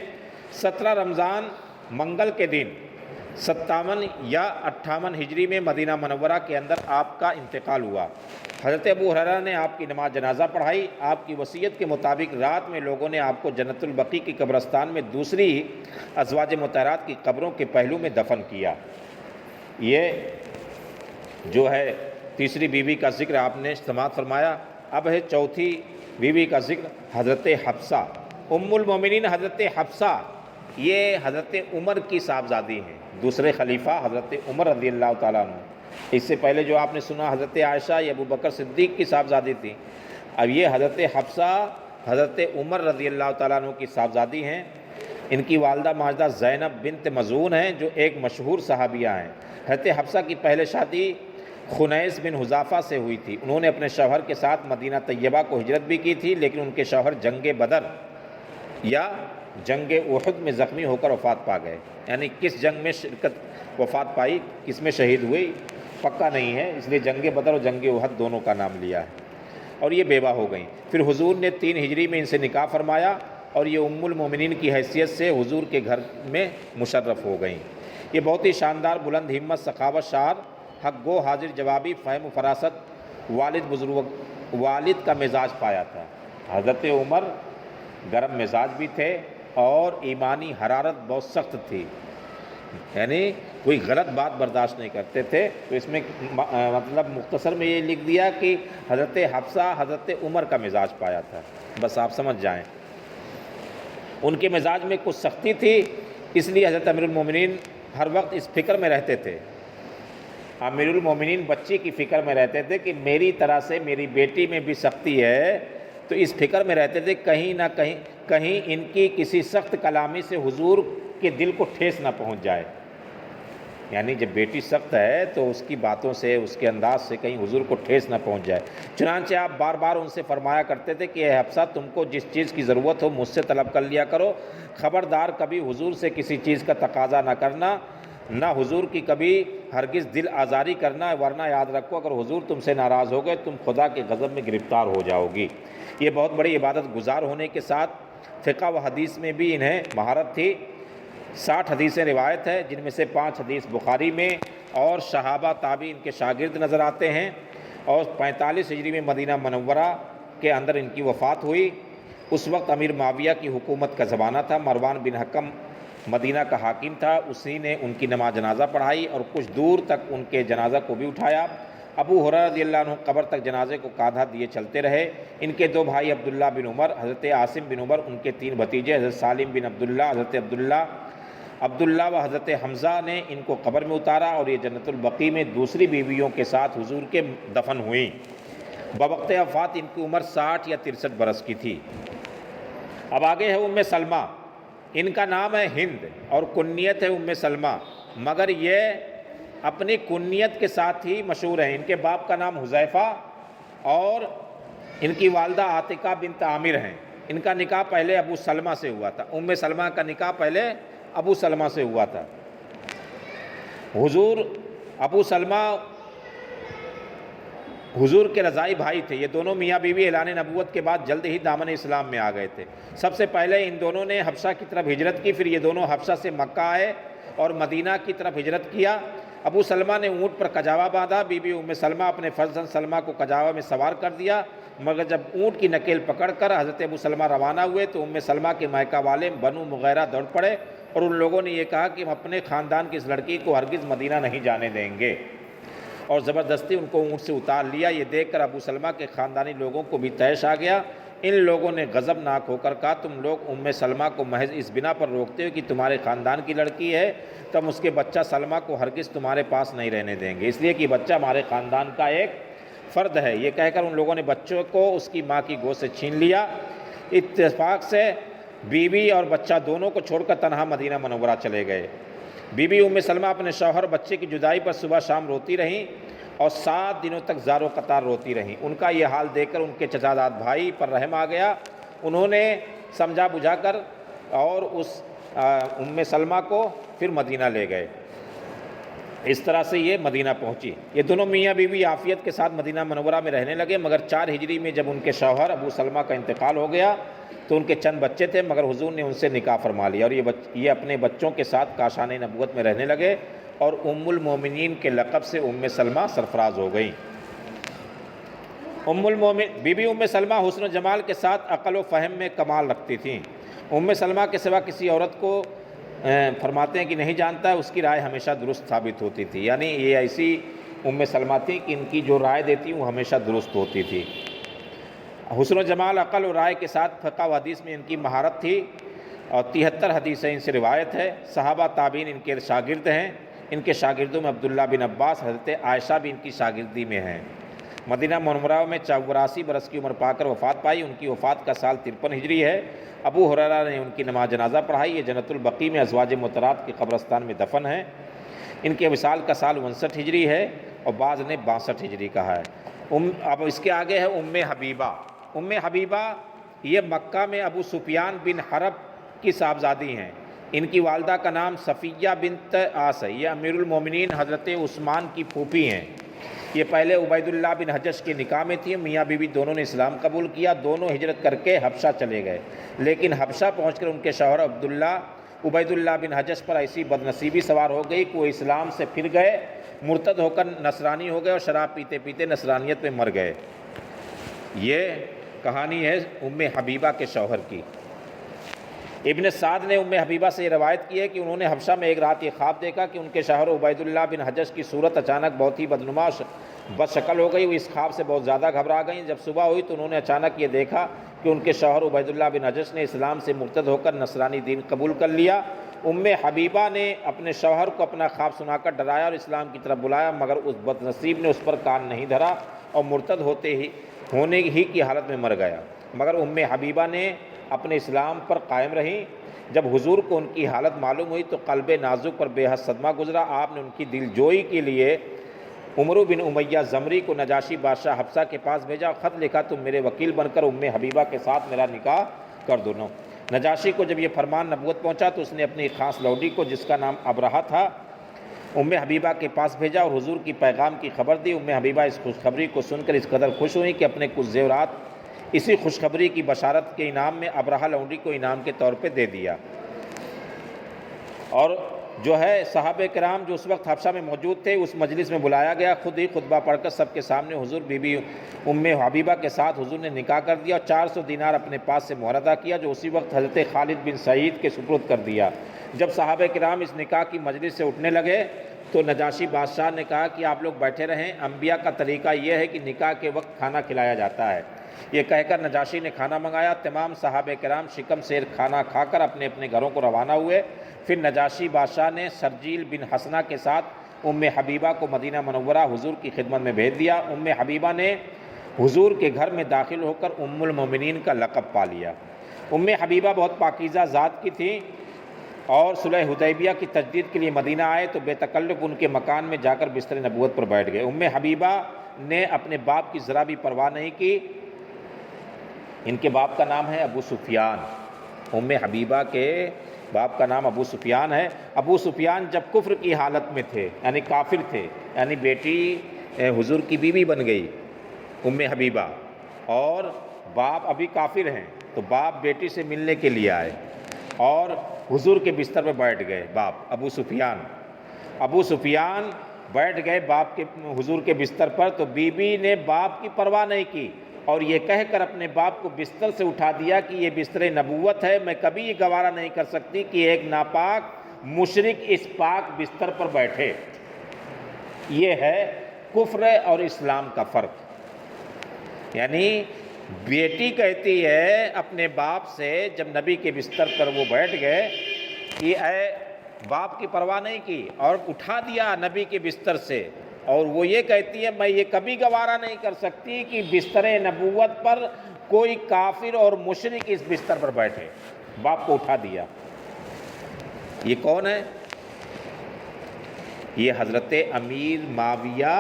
17 رمضان منگل کے دن 57 یا 58 ہجری میں مدینہ منورہ کے اندر آپ کا انتقال ہوا۔ حضرت ابو ہریرہ نے آپ کی نماز جنازہ پڑھائی۔ آپ کی وصیت کے مطابق رات میں لوگوں نے آپ کو جنت البقیع کی قبرستان میں دوسری ازواج مطہرات کی قبروں کے پہلو میں دفن کیا۔ یہ جو ہے تیسری بیوی کا ذکر آپ نے سماعت فرمایا۔ اب ہے چوتھی بیوی کا ذکر، حضرت حفصہ ام المومنین۔ حضرت حفصہ یہ حضرت عمر کی صاحبزادی ہیں، دوسرے خلیفہ حضرت عمر رضی اللہ تعالیٰ عنہ۔ اس سے پہلے جو آپ نے سنا حضرت عائشہ یہ ابو بکر صدیق کی صاحبزادی تھی، اب یہ حضرت حفصہ حضرت عمر رضی اللہ تعالیٰ عنہ کی صاحبزادی ہیں۔ ان کی والدہ ماجدہ زینب بنت مظعون ہیں جو ایک مشہور صحابیہ ہیں۔ حضرت حفصہ کی پہلے شادی خنیس بن حذافہ سے ہوئی تھی۔ انہوں نے اپنے شوہر کے ساتھ مدینہ طیبہ کو ہجرت بھی کی تھی، لیکن ان کے شوہر جنگ بدر یا جنگ احد میں زخمی ہو کر وفات پا گئے، یعنی کس جنگ میں شرکت وفات پائی، کس میں شہید ہوئی پکا نہیں ہے، اس لیے جنگ بدر اور جنگ احد دونوں کا نام لیا ہے، اور یہ بیوہ ہو گئیں۔ پھر حضور نے 3 ہجری میں ان سے نکاح فرمایا اور یہ ام المومنین کی حیثیت سے حضور کے گھر میں مشرف ہو گئیں۔ یہ بہت ہی شاندار، بلند ہمت، سخاوت، شعر، حق گو، حاضر جوابی، فہم و فراست، والد کا مزاج پایا تھا۔ حضرت عمر گرم مزاج بھی تھے اور ایمانی حرارت بہت سخت تھی، یعنی کوئی غلط بات برداشت نہیں کرتے تھے۔ تو اس میں مطلب مختصر میں یہ لکھ دیا کہ حضرت حفصہ حضرت عمر کا مزاج پایا تھا، بس آپ سمجھ جائیں۔ ان کے مزاج میں کچھ سختی تھی، اس لیے حضرت امیر المومنین ہر وقت اس فکر میں رہتے تھے، امیر المومنین بچی کی فکر میں رہتے تھے کہ میری طرح سے میری بیٹی میں بھی سختی ہے، تو اس فکر میں رہتے تھے کہیں نہ کہیں ان کی کسی سخت کلامی سے حضور کے دل کو ٹھیس نہ پہنچ جائے، یعنی جب بیٹی سخت ہے تو اس کی باتوں سے، اس کے انداز سے کہیں حضور کو ٹھیس نہ پہنچ جائے۔ چنانچہ آپ بار بار ان سے فرمایا کرتے تھے کہ اے حفصہ تم کو جس چیز کی ضرورت ہو مجھ سے طلب کر لیا کرو، خبردار کبھی حضور سے کسی چیز کا تقاضا نہ کرنا، نہ حضور کی کبھی ہرگز دل آزاری کرنا، ورنہ یاد رکھو اگر حضور تم سے ناراض ہو گئے تم خدا کے غضب میں گرفتار ہو جاؤ گی۔ یہ بہت بڑی عبادت گزار ہونے کے ساتھ فقہ و حدیث میں بھی انہیں مہارت تھی۔ 60 حدیثیں روایت ہے، جن میں سے 5 حدیث بخاری میں اور صحابہ تابعین کے شاگرد نظر آتے ہیں، اور 45 ہجری میں مدینہ منورہ کے اندر ان کی وفات ہوئی۔ اس وقت امیر معاویہ کی حکومت کا زمانہ تھا۔ مروان بن حکم مدینہ کا حاکم تھا، اسی نے ان کی نماز جنازہ پڑھائی اور کچھ دور تک ان کے جنازہ کو بھی اٹھایا۔ ابو ہریرہ رضی اللہ عنہ قبر تک جنازے کو کاندھا دیے چلتے رہے۔ ان کے دو بھائی عبداللہ بن عمر، حضرت عاصم بن عمر، ان کے تین بھتیجے حضرت سالم بن عبداللہ، حضرت عبداللہ و حضرت حمزہ نے ان کو قبر میں اتارا اور یہ جنت البقیع میں دوسری بیویوں کے ساتھ حضور کے دفن ہوئیں۔ بوقت وفات ان کی عمر 60 یا 63 برس کی تھی۔ اب آگے ہے ام سلمہ، ان کا نام ہے ہند اور کنیت ہے ام سلمہ، مگر یہ اپنی کنیت کے ساتھ ہی مشہور ہیں۔ ان کے باپ کا نام حذیفہ اور ان کی والدہ عاتقہ بنت عامر ہیں۔ ان کا نکاح پہلے ابو سلمہ سے ہوا تھا، ام سلمہ کا نکاح پہلے ابو سلمہ سے ہوا تھا۔ ابو سلمہ حضور کے رضائی بھائی تھے۔ یہ دونوں میاں بیوی اعلان نبوت کے بعد جلد ہی دامن اسلام میں آ گئے تھے۔ سب سے پہلے ان دونوں نے حبشہ کی طرف ہجرت کی، پھر یہ دونوں حبشہ سے مکہ آئے اور مدینہ کی طرف ہجرت کیا۔ ابو سلمہ نے اونٹ پر کجاوا باندھا، بی بی ام سلمہ اپنے فرزند سلمہ کو کجاوا میں سوار کر دیا، مگر جب اونٹ کی نکیل پکڑ کر حضرت ابو سلمہ روانہ ہوئے تو ام سلمہ کے مائکہ والے بنو مغیرہ دوڑ پڑے اور ان لوگوں نے یہ کہا کہ ہم اپنے خاندان کی اس لڑکی کو ہرگز مدینہ نہیں جانے دیں گے، اور زبردستی ان کو اونٹ سے اتار لیا۔ یہ دیکھ کر ابو سلمہ کے خاندانی لوگوں کو بھی طیش آ گیا۔ ان لوگوں نے غضبناک ہو کر کہا، تم لوگ ام سلمہ کو محض اس بنا پر روکتے ہو کہ تمہارے خاندان کی لڑکی ہے، تم اس کے بچہ سلمہ کو ہرگز تمہارے پاس نہیں رہنے دیں گے، اس لیے کہ بچہ ہمارے خاندان کا ایک فرد ہے۔ یہ کہہ کر ان لوگوں نے بچوں کو اس کی ماں کی گود سے چھین لیا۔ اتفاق سے بیوی اور بچہ دونوں کو چھوڑ کر تنہا مدینہ منورہ چلے گئے۔ بی بی ام سلمہ اپنے شوہر بچے کی جدائی پر صبح شام روتی رہیں اور 7 دنوں تک زار و قطار روتی رہیں۔ ان کا یہ حال دیکھ کر ان کے چچا زاد بھائی پر رحم آ گیا۔ انہوں نے سمجھا بجھا کر اور اس ام سلمہ کو پھر مدینہ لے گئے۔ اس طرح سے یہ مدینہ پہنچی۔ یہ دونوں میاں بیوی عافیت کے ساتھ مدینہ منورہ میں رہنے لگے، مگر 4 ہجری میں جب ان کے شوہر ابو سلمہ کا انتقال ہو گیا تو ان کے چند بچے تھے، مگر حضور نے ان سے نکاح فرما لیا اور یہ اپنے بچوں کے ساتھ کاشان نبوت میں رہنے لگے اور ام المومنین کے لقب سے ام سلمہ سرفراز ہو گئیں۔ بی بی ام سلمہ حسن و جمال کے ساتھ عقل و فہم میں کمال رکھتی تھیں۔ ام سلمہ کے سوا کسی عورت کو فرماتے ہیں کہ نہیں جانتا ہے، اس کی رائے ہمیشہ درست ثابت ہوتی تھی، یعنی یہ ایسی ام سلمہ تھی کہ ان کی جو رائے دیتی وہ ہمیشہ درست ہوتی تھی۔ حسن و جمال، عقل و رائے کے ساتھ فقہ و حدیث میں ان کی مہارت تھی اور 73 حدیثیں ان سے روایت ہے۔ صحابہ تابعین ان کے شاگرد ہیں۔ ان کے شاگردوں میں عبداللہ بن عباس، حضرت عائشہ بھی ان کی شاگردی میں ہیں۔ مدینہ منورہ میں 84 برس کی عمر پا کر وفات پائی۔ ان کی وفات کا سال 53 ہجری ہے۔ ابو ہریرہ نے ان کی نماز جنازہ پڑھائی۔ یہ جنت البقیع میں ازواج مطہرات کے قبرستان میں دفن ہیں۔ ان کے وصال کا سال 59 ہجری ہے اور بعض نے 62 ہجری کہا ہے۔ اب اس کے آگے ہے ام حبیبہ۔ ام حبیبہ یہ مکہ میں ابو سفیان بن حرب کی صاحبزادی ہیں۔ ان کی والدہ کا نام صفیہ بنت آس ہے۔ یہ امیر المومنین حضرت عثمان کی پھوپھی ہیں۔ یہ پہلے عبید اللہ بن حجش کے نکاح میں تھی۔ میاں بیوی دونوں نے اسلام قبول کیا۔ دونوں ہجرت کر کے حبشہ چلے گئے، لیکن حبشہ پہنچ کر ان کے شوہر عبید اللہ بن حجش پر ایسی بدنصیبی سوار ہو گئی کہ وہ اسلام سے پھر گئے، مرتد ہو کر نصرانی ہو گئے اور شراب پیتے پیتے نصرانیت میں مر گئے۔ یہ کہانی ہے ام حبیبہ کے شوہر کی۔ ابن سعد نے ام حبیبہ سے یہ روایت کی ہے کہ انہوں نے حبشہ میں ایک رات یہ خواب دیکھا کہ ان کے شوہر عبید اللہ بن حجش کی صورت اچانک بہت ہی بدنما بد شکل ہو گئی۔ وہ اس خواب سے بہت زیادہ گھبرا گئیں۔ جب صبح ہوئی تو انہوں نے اچانک یہ دیکھا کہ ان کے شوہر عبید اللہ بن حجش نے اسلام سے مرتد ہو کر نصرانی دین قبول کر لیا۔ ام حبیبہ نے اپنے شوہر کو اپنا خواب سنا کر ڈرایا اور اسلام کی طرف بلایا، مگر اس بد نصیب نے اس پر کان نہیں دھرا اور مرتد ہونے ہی کی حالت میں مر گیا۔ مگر ام حبیبہ نے اپنے اسلام پر قائم رہیں۔ جب حضور کو ان کی حالت معلوم ہوئی تو قلب نازک پر بے حد صدمہ گزرا۔ آپ نے ان کی دل جوئی کے لیے عمرو بن امیہ زمری کو نجاشی بادشاہ حبشہ کے پاس بھیجا اور خط لکھا، تم میرے وکیل بن کر ام حبیبہ کے ساتھ میرا نکاح کر دو۔ نجاشی کو جب یہ فرمان نبوت پہنچا تو اس نے اپنی خاص لوڈی کو، جس کا نام ابرہہ تھا، ام حبیبہ کے پاس بھیجا اور حضور کی پیغام کی خبر دی۔ ام حبیبہ اس خوشخبری کو سن کر اس قدر خوش ہوئی کہ اپنے کچھ زیورات اسی خوشخبری کی بشارت کے انعام میں ابرہہ لونڈی کو انعام کے طور پہ دے دیا اور جو ہے صحابہ کرام جو اس وقت حبشہ میں موجود تھے اس مجلس میں بلایا گیا، خود ہی خطبہ پڑھ کر سب کے سامنے حضور بی بی ام حبیبہ کے ساتھ حضور نے نکاح کر دیا اور 400 دینار اپنے پاس سے مہر ادا کیا، جو اسی وقت حضرت خالد بن سعید کے سپرد کر دیا۔ جب صحابہ کرام اس نکاح کی مجلس سے اٹھنے لگے تو نجاشی بادشاہ نے کہا کہ آپ لوگ بیٹھے رہیں، انبیاء کا طریقہ یہ ہے کہ نکاح کے وقت کھانا کھلایا جاتا ہے۔ یہ کہہ کر نجاشی نے کھانا منگایا، تمام صحابہ کرام شکم سیر کھانا کھا کر اپنے اپنے گھروں کو روانہ ہوئے۔ پھر نجاشی بادشاہ نے سرجیل بن حسنہ کے ساتھ ام حبیبہ کو مدینہ منورہ حضور کی خدمت میں بھیج دیا۔ ام حبیبہ نے حضور کے گھر میں داخل ہو کر ام المومنین کا لقب پا لیا۔ ام حبیبہ بہت پاکیزہ ذات کی تھیں اور صلح حدیبیہ کی تجدید کے لیے مدینہ آئے تو بے تکلف ان کے مکان میں جا کر بستر نبوت پر بیٹھ گئے۔ ام حبیبہ نے اپنے باپ کی ذرا بھی پرواہ نہیں کی۔ ان کے باپ کا نام ہے ابو سفیان، ام حبیبہ کے باپ کا نام ابو سفیان ہے۔ ابو سفیان جب کفر کی حالت میں تھے یعنی کافر تھے، یعنی بیٹی حضور کی بیوی بن گئی ام حبیبہ اور باپ ابھی کافر ہیں، تو باپ بیٹی سے ملنے کے لیے آئے اور حضور کے بستر پہ بیٹھ گئے۔ باپ ابو سفیان بیٹھ گئے باپ کے حضور کے بستر پر، تو بیوی نے باپ کی پرواہ نہیں کی اور یہ کہہ کر اپنے باپ کو بستر سے اٹھا دیا کہ یہ بستر نبوت ہے، میں کبھی یہ گوارا نہیں کر سکتی کہ ایک ناپاک مشرک اس پاک بستر پر بیٹھے۔ یہ ہے کفر اور اسلام کا فرق۔ یعنی بیٹی کہتی ہے اپنے باپ سے جب نبی کے بستر پر وہ بیٹھ گئے کہ اے باپ کی پرواہ نہیں کی اور اٹھا دیا نبی کے بستر سے، اور وہ یہ کہتی ہے میں یہ کبھی گوارا نہیں کر سکتی کہ بستر نبوت پر کوئی کافر اور مشرک اس بستر پر بیٹھے، باپ کو اٹھا دیا۔ یہ کون ہے؟ یہ حضرت امیر معاویہ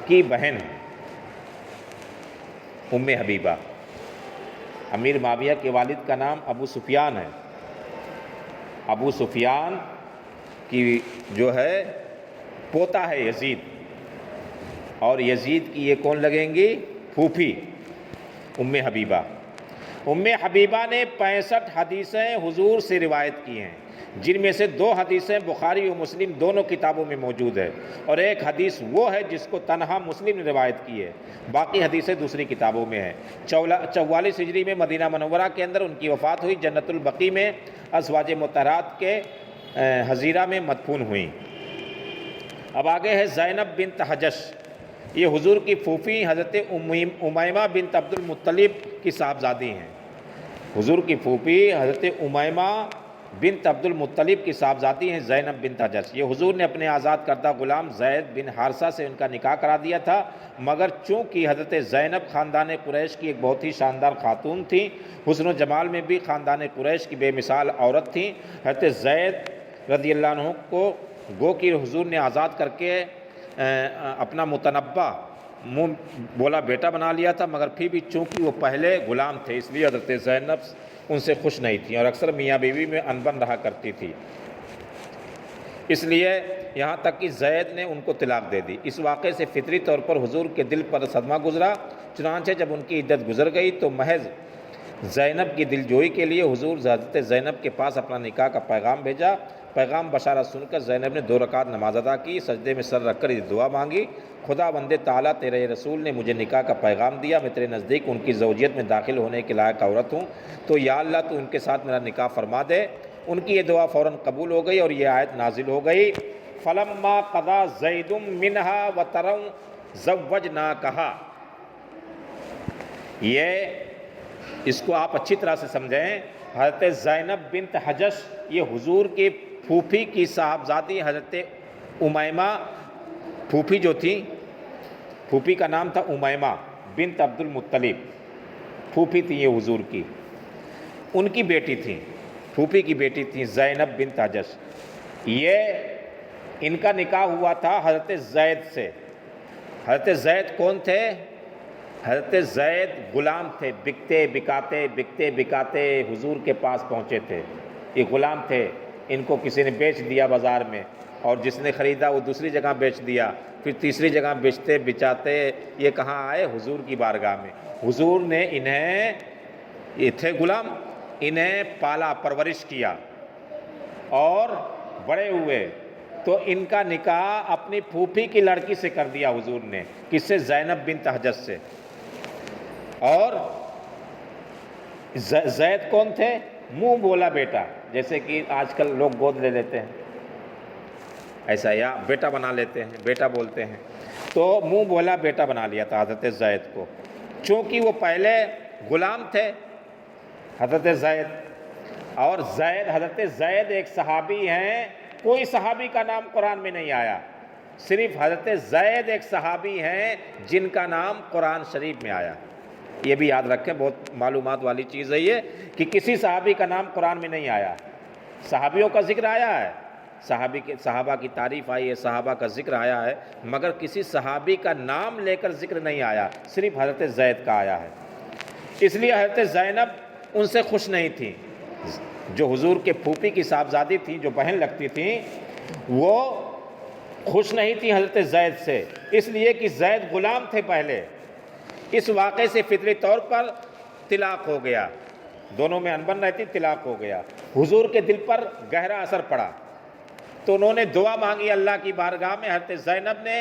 کی بہن ہے ام حبیبہ۔ امیر معاویہ کے والد کا نام ابو سفیان ہے۔ ابو سفیان کی جو ہے پوتا ہے یزید، اور یزید کی یہ کون لگیں گی؟ پھوپھی ام حبیبہ۔ ام حبیبہ نے 65 حدیثیں حضور سے روایت کی ہیں، جن میں سے 2 حدیثیں بخاری و مسلم دونوں کتابوں میں موجود ہے، اور ایک حدیث وہ ہے جس کو تنہا مسلم نے روایت کی ہے، باقی حدیثیں دوسری کتابوں میں ہیں۔ 44 ہجری میں مدینہ منورہ کے اندر ان کی وفات ہوئی، جنت البقیع میں ازواج مطہرات کے حظیرہ میں مدفون ہوئیں۔ اب آگے ہے زینب بنت حجش، یہ حضور کی پھوپھی حضرت امیمہ بنت عبد المطلب کی صاحبزادی ہیں۔ حضور کی پھوپھی حضرت امیمہ بنت عبد المطلب کی صاحبزادی ہیں زینب بنت حجش۔ یہ حضور نے اپنے آزاد کردہ غلام زید بن حارثہ سے ان کا نکاح کرا دیا تھا، مگر چونکہ حضرت زینب خاندان قریش کی ایک بہت ہی شاندار خاتون تھی، حسن و جمال میں بھی خاندان قریش کی بے مثال عورت تھیں، حضرت زید رضی اللہ عنہ کو گو کہ حضور نے آزاد کر کے اپنا متنبع منہ بولا بیٹا بنا لیا تھا، مگر پھر بھی چونکہ وہ پہلے غلام تھے اس لیے حضرت زینب ان سے خوش نہیں تھیں اور اکثر میاں بیوی میں انبن رہا کرتی تھی، اس لیے یہاں تک کہ زید نے ان کو طلاق دے دی۔ اس واقعے سے فطری طور پر حضور کے دل پر صدمہ گزرا، چنانچہ جب ان کی عدت گزر گئی تو محض زینب کی دلجوئی کے لیے حضور حضرت زینب کے پاس اپنا نکاح کا پیغام بھیجا۔ پیغام بشارت سن کر زینب نے 2 رکعت نماز ادا کی، سجدے میں سر رکھ کر یہ دعا مانگی، خدا بندے تعالیٰ تیرے رسول نے مجھے نکاح کا پیغام دیا، میں تیرے نزدیک ان کی زوجیت میں داخل ہونے کے لائق عورت ہوں، تو یا اللہ تو ان کے ساتھ میرا نکاح فرما دے۔ ان کی یہ دعا فوراً قبول ہو گئی اور یہ آیت نازل ہو گئی، فلما قضا زید منہا وطرا زوجناکہا۔ یہ اس کو آپ اچھی طرح سے سمجھیں، حضرت زینب بنت حجش یہ حضور کے پھوپھی کی صاحبزادی حضرت امیمہ، پھوپھی جو تھی، پھوپھی کا نام تھا امیمہ بنت عبد المطلب، پھوپھی تھی یہ حضور کی، ان کی بیٹی تھی، پھوپھی کی بیٹی تھی زینب بنت حجش۔ یہ ان کا نکاح ہوا تھا حضرت زید سے۔ حضرت زید کون تھے؟ حضرت زید غلام تھے، بکتے بکاتے حضور کے پاس پہنچے تھے۔ یہ غلام تھے، ان کو کسی نے بیچ دیا بازار میں، اور جس نے خریدا وہ دوسری جگہ بیچ دیا، پھر تیسری جگہ بیچتے بچاتے یہ کہاں آئے؟ حضور کی بارگاہ میں۔ حضور نے انہیں، یہ تھے غلام، انہیں پالا پرورش کیا اور بڑے ہوئے تو ان کا نکاح اپنی پھوپھی کی لڑکی سے کر دیا حضور نے، کس سے؟ زینب بنت حجش سے۔ اور زید کون تھے؟ منہ بولا بیٹا، جیسے کہ آج کل لوگ گود لے لیتے ہیں ایسا، یا بیٹا بنا لیتے ہیں، بیٹا بولتے ہیں، تو منہ بولا بیٹا بنا لیا تھا حضرت زید کو، چونکہ وہ پہلے غلام تھے حضرت زید۔ اور حضرت زید ایک صحابی ہیں، کوئی صحابی کا نام قرآن میں نہیں آیا، صرف حضرت زید ایک صحابی ہیں جن کا نام قرآن شریف میں آیا۔ یہ بھی یاد رکھیں، بہت معلومات والی چیز ہے یہ، کہ کسی صحابی کا نام قرآن میں نہیں آیا۔ صحابیوں کا ذکر آیا ہے، صحابہ کی تعریف آئی ہے، صحابہ کا ذکر آیا ہے، مگر کسی صحابی کا نام لے کر ذکر نہیں آیا، صرف حضرت زید کا آیا ہے۔ اس لیے حضرت زینب ان سے خوش نہیں تھی، جو حضور کے پھوپھی کی صاحبزادی تھی، جو بہن لگتی تھیں، وہ خوش نہیں تھی حضرت زید سے، اس لیے کہ زید غلام تھے پہلے۔ اس واقعے سے فطری طور پر طلاق ہو گیا، دونوں میں انبن رہتی، طلاق ہو گیا۔ حضور کے دل پر گہرا اثر پڑا تو انہوں نے دعا مانگی اللہ کی بارگاہ میں۔ حضرت زینب نے،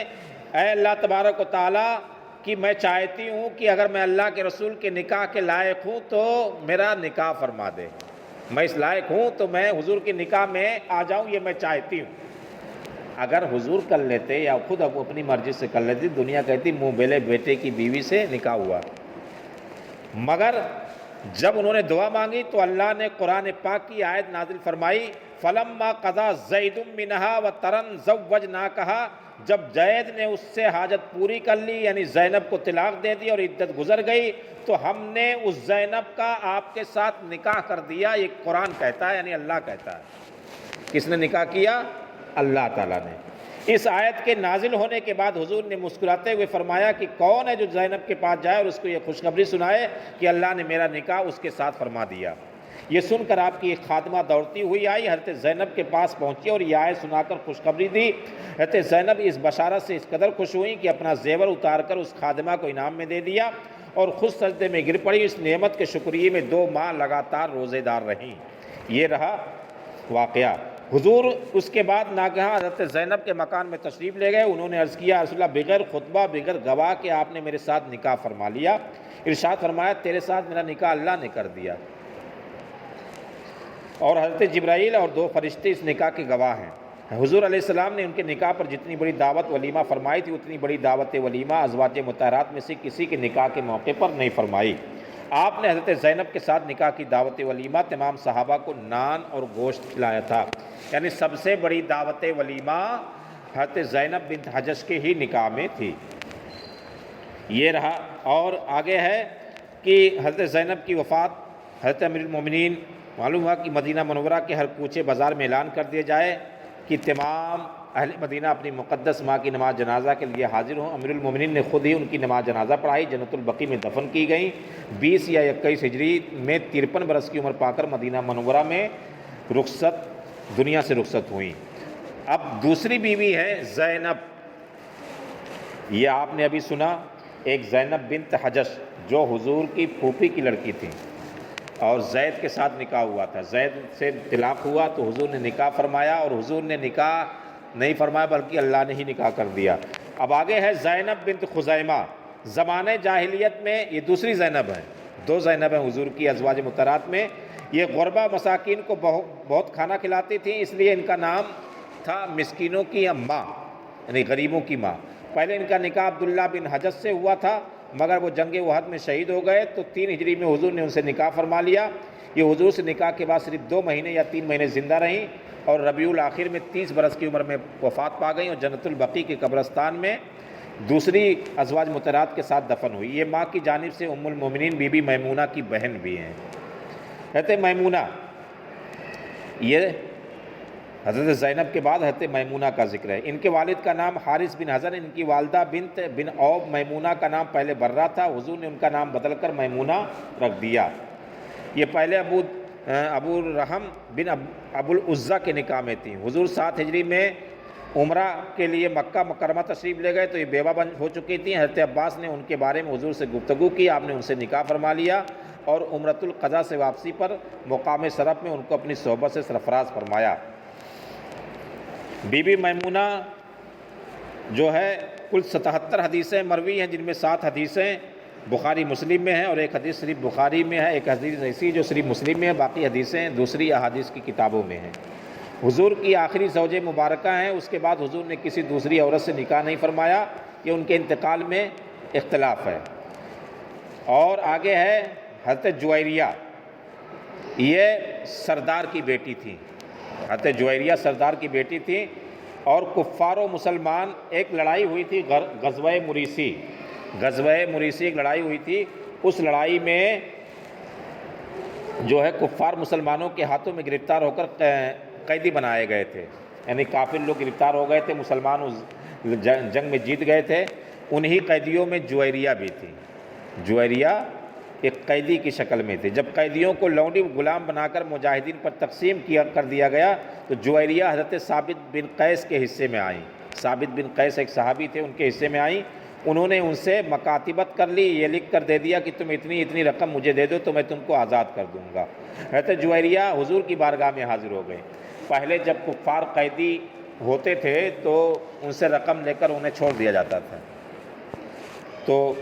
اے اللہ تبارک و تعالیٰ، کہ میں چاہتی ہوں کہ اگر میں اللہ کے رسول کے نکاح کے لائق ہوں تو میرا نکاح فرما دے، میں اس لائق ہوں تو میں حضور کے نکاح میں آ جاؤں، یہ میں چاہتی ہوں۔ اگر حضور کر لیتے یا خود اب اپنی مرضی سے کر لیتی، دنیا کہتی منہ بیلے بیٹے کی بیوی سے نکاح ہوا۔ مگر جب انہوں نے دعا مانگی تو اللہ نے قرآن پاک کی آیت نازل فرمائی، فَلَمَّا قَضَى زَيْدٌ مِّنْهَا وَطَرًا زَوَّجْنَاكَهَا، جب زید نے اس سے حاجت پوری کر لی، یعنی زینب کو طلاق دے دی اور عدت گزر گئی، تو ہم نے اس زینب کا آپ کے ساتھ نکاح کر دیا۔ یہ قرآن کہتا ہے، یعنی اللہ کہتا ہے۔ کس نے نکاح کیا؟ اللہ تعالیٰ نے۔ اس آیت کے نازل ہونے کے بعد حضور نے مسکراتے ہوئے فرمایا کہ کون ہے جو زینب کے پاس جائے اور اس کو یہ خوشخبری سنائے کہ اللہ نے میرا نکاح اس کے ساتھ فرما دیا۔ یہ سن کر آپ کی ایک خادمہ دوڑتی ہوئی آئی، حضرت زینب کے پاس پہنچی اور یہ آیت سنا کر خوشخبری دی۔ حضرت زینب اس بشارت سے اس قدر خوش ہوئیں کہ اپنا زیور اتار کر اس خادمہ کو انعام میں دے دیا اور خود سجدے میں گر پڑی۔ اس نعمت کے شکریے میں 2 ماہ لگاتار روزے دار رہیں۔ یہ رہا واقعہ۔ حضور اس کے بعد ناگہاں حضرت زینب کے مکان میں تشریف لے گئے۔ انہوں نے عرض کیا، رسول اللہ، بغیر خطبہ بغیر گواہ کہ آپ نے میرے ساتھ نکاح فرما لیا۔ ارشاد فرمایا، تیرے ساتھ میرا نکاح اللہ نے کر دیا، اور حضرت جبرائیل اور 2 فرشتے اس نکاح کے گواہ ہیں۔ حضور علیہ السلام نے ان کے نکاح پر جتنی بڑی دعوت ولیمہ فرمائی تھی، اتنی بڑی دعوت ولیمہ ازواج مطہرات میں سے کسی کے نکاح کے موقع پر نہیں فرمائی۔ آپ نے حضرت زینب کے ساتھ نکاح کی دعوت ولیمہ تمام صحابہ کو نان اور گوشت کھلایا تھا، یعنی سب سے بڑی دعوت ولیمہ حضرت زینب بنت حجش کے ہی نکاح میں تھی۔ یہ رہا۔ اور آگے ہے کہ حضرت زینب کی وفات، حضرت امیر المومنین، معلوم ہوا کہ مدینہ منورہ کے ہر کوچے بازار میں اعلان کر دیا جائے کہ تمام اہل مدینہ اپنی مقدس ماں کی نماز جنازہ کے لیے حاضر ہوں۔ امیر المومنین نے خود ہی ان کی نماز جنازہ پڑھائی، جنت البقیع میں دفن کی گئیں۔ 20 یا 21 ہجری میں 53 برس کی عمر پا کر مدینہ منورہ میں دنیا سے رخصت ہوئیں۔ اب دوسری بیوی ہے زینب، یہ آپ نے ابھی سنا، ایک زینب بنت حجش جو حضور کی پھوپھی کی لڑکی تھی اور زید کے ساتھ نکاح ہوا تھا۔ زید سے طلاق ہوا تو حضور نے نکاح فرمایا، اور حضور نے نکاح نہیں فرمایا بلکہ اللہ نے ہی نکاح کر دیا۔ اب آگے ہے زینب بنت خزیمہ۔ زمانۂ جاہلیت میں یہ دوسری زینب ہے، 2 زینب ہیں حضور کی ازواج مطہرات میں۔ یہ غربا مساکین کو بہت کھانا کھلاتی تھیں، اس لیے ان کا نام تھا مسکینوں کی اماں، یعنی غریبوں کی ماں۔ پہلے ان کا نکاح عبداللہ بن حجش سے ہوا تھا، مگر وہ جنگ احد میں شہید ہو گئے تو 3 ہجری میں حضور نے ان سے نکاح فرما لیا۔ یہ حضور سے نکاح کے بعد صرف 2 مہینے یا 3 مہینے زندہ رہیں اور ربیع الاخر میں 30 برس کی عمر میں وفات پا گئیں اور جنت البقیع کے قبرستان میں دوسری ازواج مطہرات کے ساتھ دفن ہوئی۔ یہ ماں کی جانب سے ام المومنین بی بی میمونہ کی بہن بھی ہیں۔ حضرت میمونہ، یہ حضرت زینب کے بعد حضرت میمونہ کا ذکر ہے۔ ان کے والد کا نام حارث بن حزن، ان کی والدہ بنت بن عوف۔ میمونہ کا نام پہلے برہ تھا، حضور نے ان کا نام بدل کر میمونہ رکھ دیا۔ یہ پہلے ابو الرحم بن ابو العزہ کے نکاح میں تھیں۔ حضور 7 ہجری میں عمرہ کے لیے مکہ مکرمہ تشریف لے گئے تو یہ بیوہ ہو چکی تھیں۔ حضرت عباس نے ان کے بارے میں حضور سے گفتگو کی، آپ نے ان سے نکاح فرما لیا اور عمرۃ القضاء سے واپسی پر مقام شرف میں ان کو اپنی صحبت سے سرفراز فرمایا۔ بی بی میمونہ جو ہے کل 77 حدیثیں مروی ہیں، جن میں 7 حدیثیں بخاری مسلم میں ہیں اور ایک حدیث صرف بخاری میں ہے، ایک حدیث ایسی جو صرف مسلم میں ہے، باقی حدیثیں دوسری احادیث کی کتابوں میں ہیں۔ حضور کی آخری زوجہ مبارکہ ہیں، اس کے بعد حضور نے کسی دوسری عورت سے نکاح نہیں فرمایا، یہ ان کے انتقال میں اختلاف ہے۔ اور آگے ہے حضرت جویریہ، یہ سردار کی بیٹی تھی، حضرت جویریہ سردار کی بیٹی تھی، اور کفار و مسلمان ایک لڑائی ہوئی تھی، غزوہ مریسی ایک لڑائی ہوئی تھی، اس لڑائی میں جو ہے کفار مسلمانوں کے ہاتھوں میں گرفتار ہو کر قیدی بنائے گئے تھے، یعنی کافر لوگ گرفتار ہو گئے تھے، مسلمان اس جنگ میں جیت گئے تھے، انہی قیدیوں میں جویریہ بھی تھی۔ جویریہ ایک قیدی کی شکل میں تھی۔ جب قیدیوں کو لونڈی غلام بنا کر مجاہدین پر تقسیم کر دیا گیا تو جویریہ حضرت ثابت بن قیس کے حصے میں آئیں۔ ثابت بن قیس ایک صحابی تھے، ان کے حصے میں آئیں، انہوں نے ان سے مکاتبت کر لی، یہ لکھ کر دے دیا کہ تم اتنی رقم مجھے دے دو تو میں تم کو آزاد کر دوں گا۔ حضرت جویریہ حضور کی بارگاہ میں حاضر ہو گئے۔ پہلے جب کفار قیدی ہوتے تھے تو ان سے رقم لے کر انہیں چھوڑ دیا جاتا تھا، تو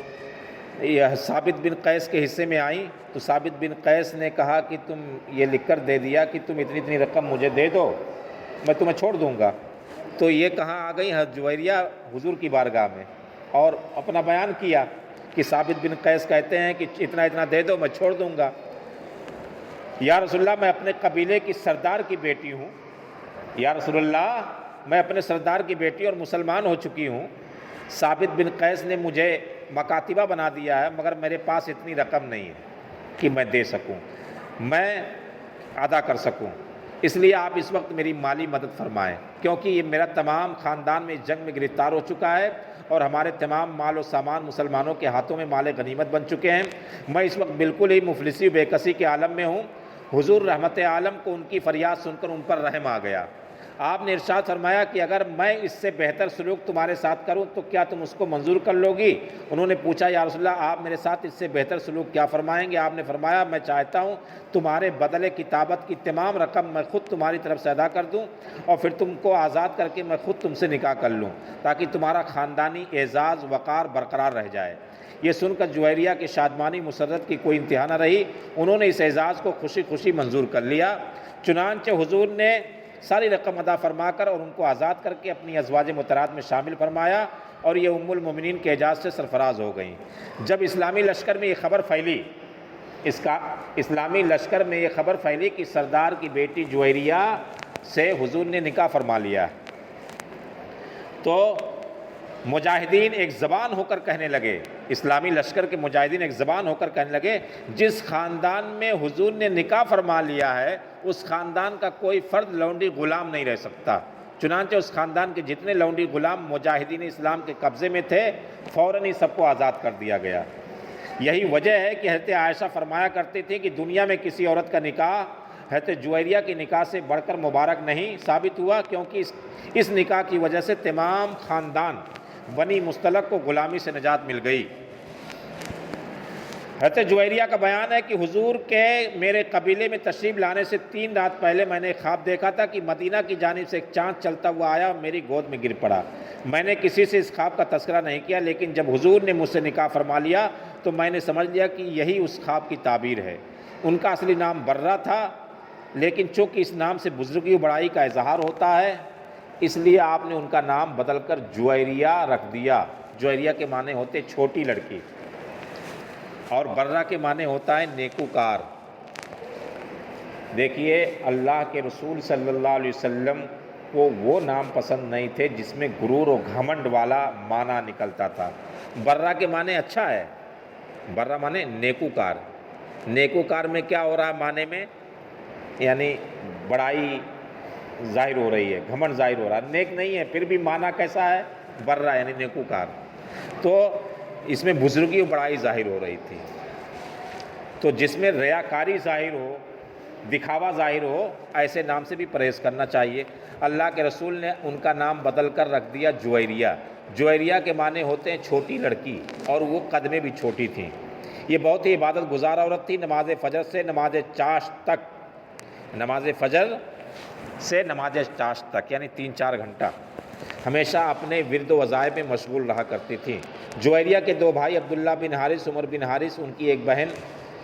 یہ ثابت بن قیس کے حصے میں آئیں تو ثابت بن قیس نے کہا کہ تم یہ لکھ کر دے دیا کہ تم اتنی رقم مجھے دے دو میں تمہیں چھوڑ دوں گا، تو یہ کہاں آ گئی حضرت جویریہ حضور کی بارگاہ میں اور اپنا بیان کیا کہ ثابت بن قیس کہتے ہیں کہ اتنا دے دو میں چھوڑ دوں گا۔ یا رسول اللہ میں اپنے قبیلے کی سردار کی بیٹی ہوں، یا رسول اللہ میں اپنے سردار کی بیٹی اور مسلمان ہو چکی ہوں، ثابت بن قیس نے مجھے مکاتبہ بنا دیا ہے مگر میرے پاس اتنی رقم نہیں ہے کہ میں دے سکوں، میں ادا کر سکوں، اس لیے آپ اس وقت میری مالی مدد فرمائیں، کیونکہ یہ میرا تمام خاندان میں اس جنگ میں گرفتار ہو چکا ہے اور ہمارے تمام مال و سامان مسلمانوں کے ہاتھوں میں مال غنیمت بن چکے ہیں، میں اس وقت بالکل ہی مفلسی و بے کسی کے عالم میں ہوں۔ حضور رحمت عالم کو ان کی فریاد سن کر ان پر رحم آ گیا۔ آپ نے ارشاد فرمایا کہ اگر میں اس سے بہتر سلوک تمہارے ساتھ کروں تو کیا تم اس کو منظور کر لو گی؟ انہوں نے پوچھا یا رسول اللہ آپ میرے ساتھ اس سے بہتر سلوک کیا فرمائیں گے؟ آپ نے فرمایا میں چاہتا ہوں تمہارے بدلے کتابت کی تمام رقم میں خود تمہاری طرف سے ادا کر دوں اور پھر تم کو آزاد کر کے میں خود تم سے نکاح کر لوں تاکہ تمہارا خاندانی اعزاز وقار برقرار رہ جائے۔ یہ سن کر جویریہ کی شادمانی مسرت کی کوئی انتہا نہ رہی، انہوں نے اس اعزاز کو خوشی خوشی منظور کر لیا۔ چنانچہ حضور نے ساری رقم ادا فرما کر اور ان کو آزاد کر کے اپنی ازواج مطہرات میں شامل فرمایا اور یہ ام المومنین کے اعزاز سے سرفراز ہو گئیں۔ جب اسلامی لشکر میں یہ خبر پھیلی کہ سردار کی بیٹی جویریہ سے حضور نے نکاح فرما لیا تو مجاہدین ایک زبان ہو کر کہنے لگے، اسلامی لشکر کے مجاہدین ایک زبان ہو کر کہنے لگے جس خاندان میں حضور نے نکاح فرما لیا ہے اس خاندان کا کوئی فرد لونڈی غلام نہیں رہ سکتا۔ چنانچہ اس خاندان کے جتنے لونڈی غلام مجاہدین اسلام کے قبضے میں تھے فوراً ہی سب کو آزاد کر دیا گیا۔ یہی وجہ ہے کہ حضرت عائشہ فرمایا کرتی تھی کہ دنیا میں کسی عورت کا نکاح حضرت جویریہ کے نکاح سے بڑھ کر مبارک نہیں ثابت ہوا، کیونکہ اس نکاح کی وجہ سے تمام خاندان بنی مستلق کو غلامی سے نجات مل گئی۔ حضرت جویریہ کا بیان ہے کہ حضور کے میرے قبیلے میں تشریف لانے سے 3 رات پہلے میں نے خواب دیکھا تھا کہ مدینہ کی جانب سے ایک چاند چلتا ہوا آیا اور میری گود میں گر پڑا۔ میں نے کسی سے اس خواب کا تذکرہ نہیں کیا، لیکن جب حضور نے مجھ سے نکاح فرما لیا تو میں نے سمجھ لیا کہ یہی اس خواب کی تعبیر ہے۔ ان کا اصلی نام برہ تھا، لیکن چونکہ اس نام سے بزرگی و بڑائی کا اظہار ہوتا ہے اس لیے آپ نے ان کا نام بدل کر جویریہ رکھ دیا۔ جویریہ کے معنی ہوتے چھوٹی لڑکی اور برہ کے معنی ہوتا ہے نیکوکار۔ دیکھیے اللہ کے رسول صلی اللہ علیہ وسلم کو وہ نام پسند نہیں تھے جس میں غرور و گھمنڈ والا معنی نکلتا تھا۔ برہ کے معنی اچھا ہے، برہ معنی نیکوکار۔ نیکوکار میں کیا ہو رہا ہے معنی میں؟ یعنی بڑائی ظاہر ہو رہی ہے، گھمنڈ ظاہر ہو رہا ہے، نیک نہیں ہے پھر بھی معنی کیسا ہے؟ برہ یعنی نیکوکار۔ تو اس میں بزرگی و بڑائی ظاہر ہو رہی تھی۔ تو جس میں ریاکاری ظاہر ہو، دکھاوا ظاہر ہو، ایسے نام سے بھی پرہیز کرنا چاہیے۔ اللہ کے رسول نے ان کا نام بدل کر رکھ دیا جویریہ۔ جویریہ کے معنی ہوتے ہیں چھوٹی لڑکی، اور وہ قد میں بھی چھوٹی تھیں۔ یہ بہت ہی عبادت گزار عورت تھی، نماز فجر سے نماز چاش تک، نماز فجر سے نماز چاشت تک، یعنی 3-4 گھنٹہ ہمیشہ اپنے ورد و وظائف میں مشغول رہا کرتی تھیں۔ جویریہ کے 2 بھائی عبداللہ بن حارث، عمر بن حارث، ان کی ایک بہن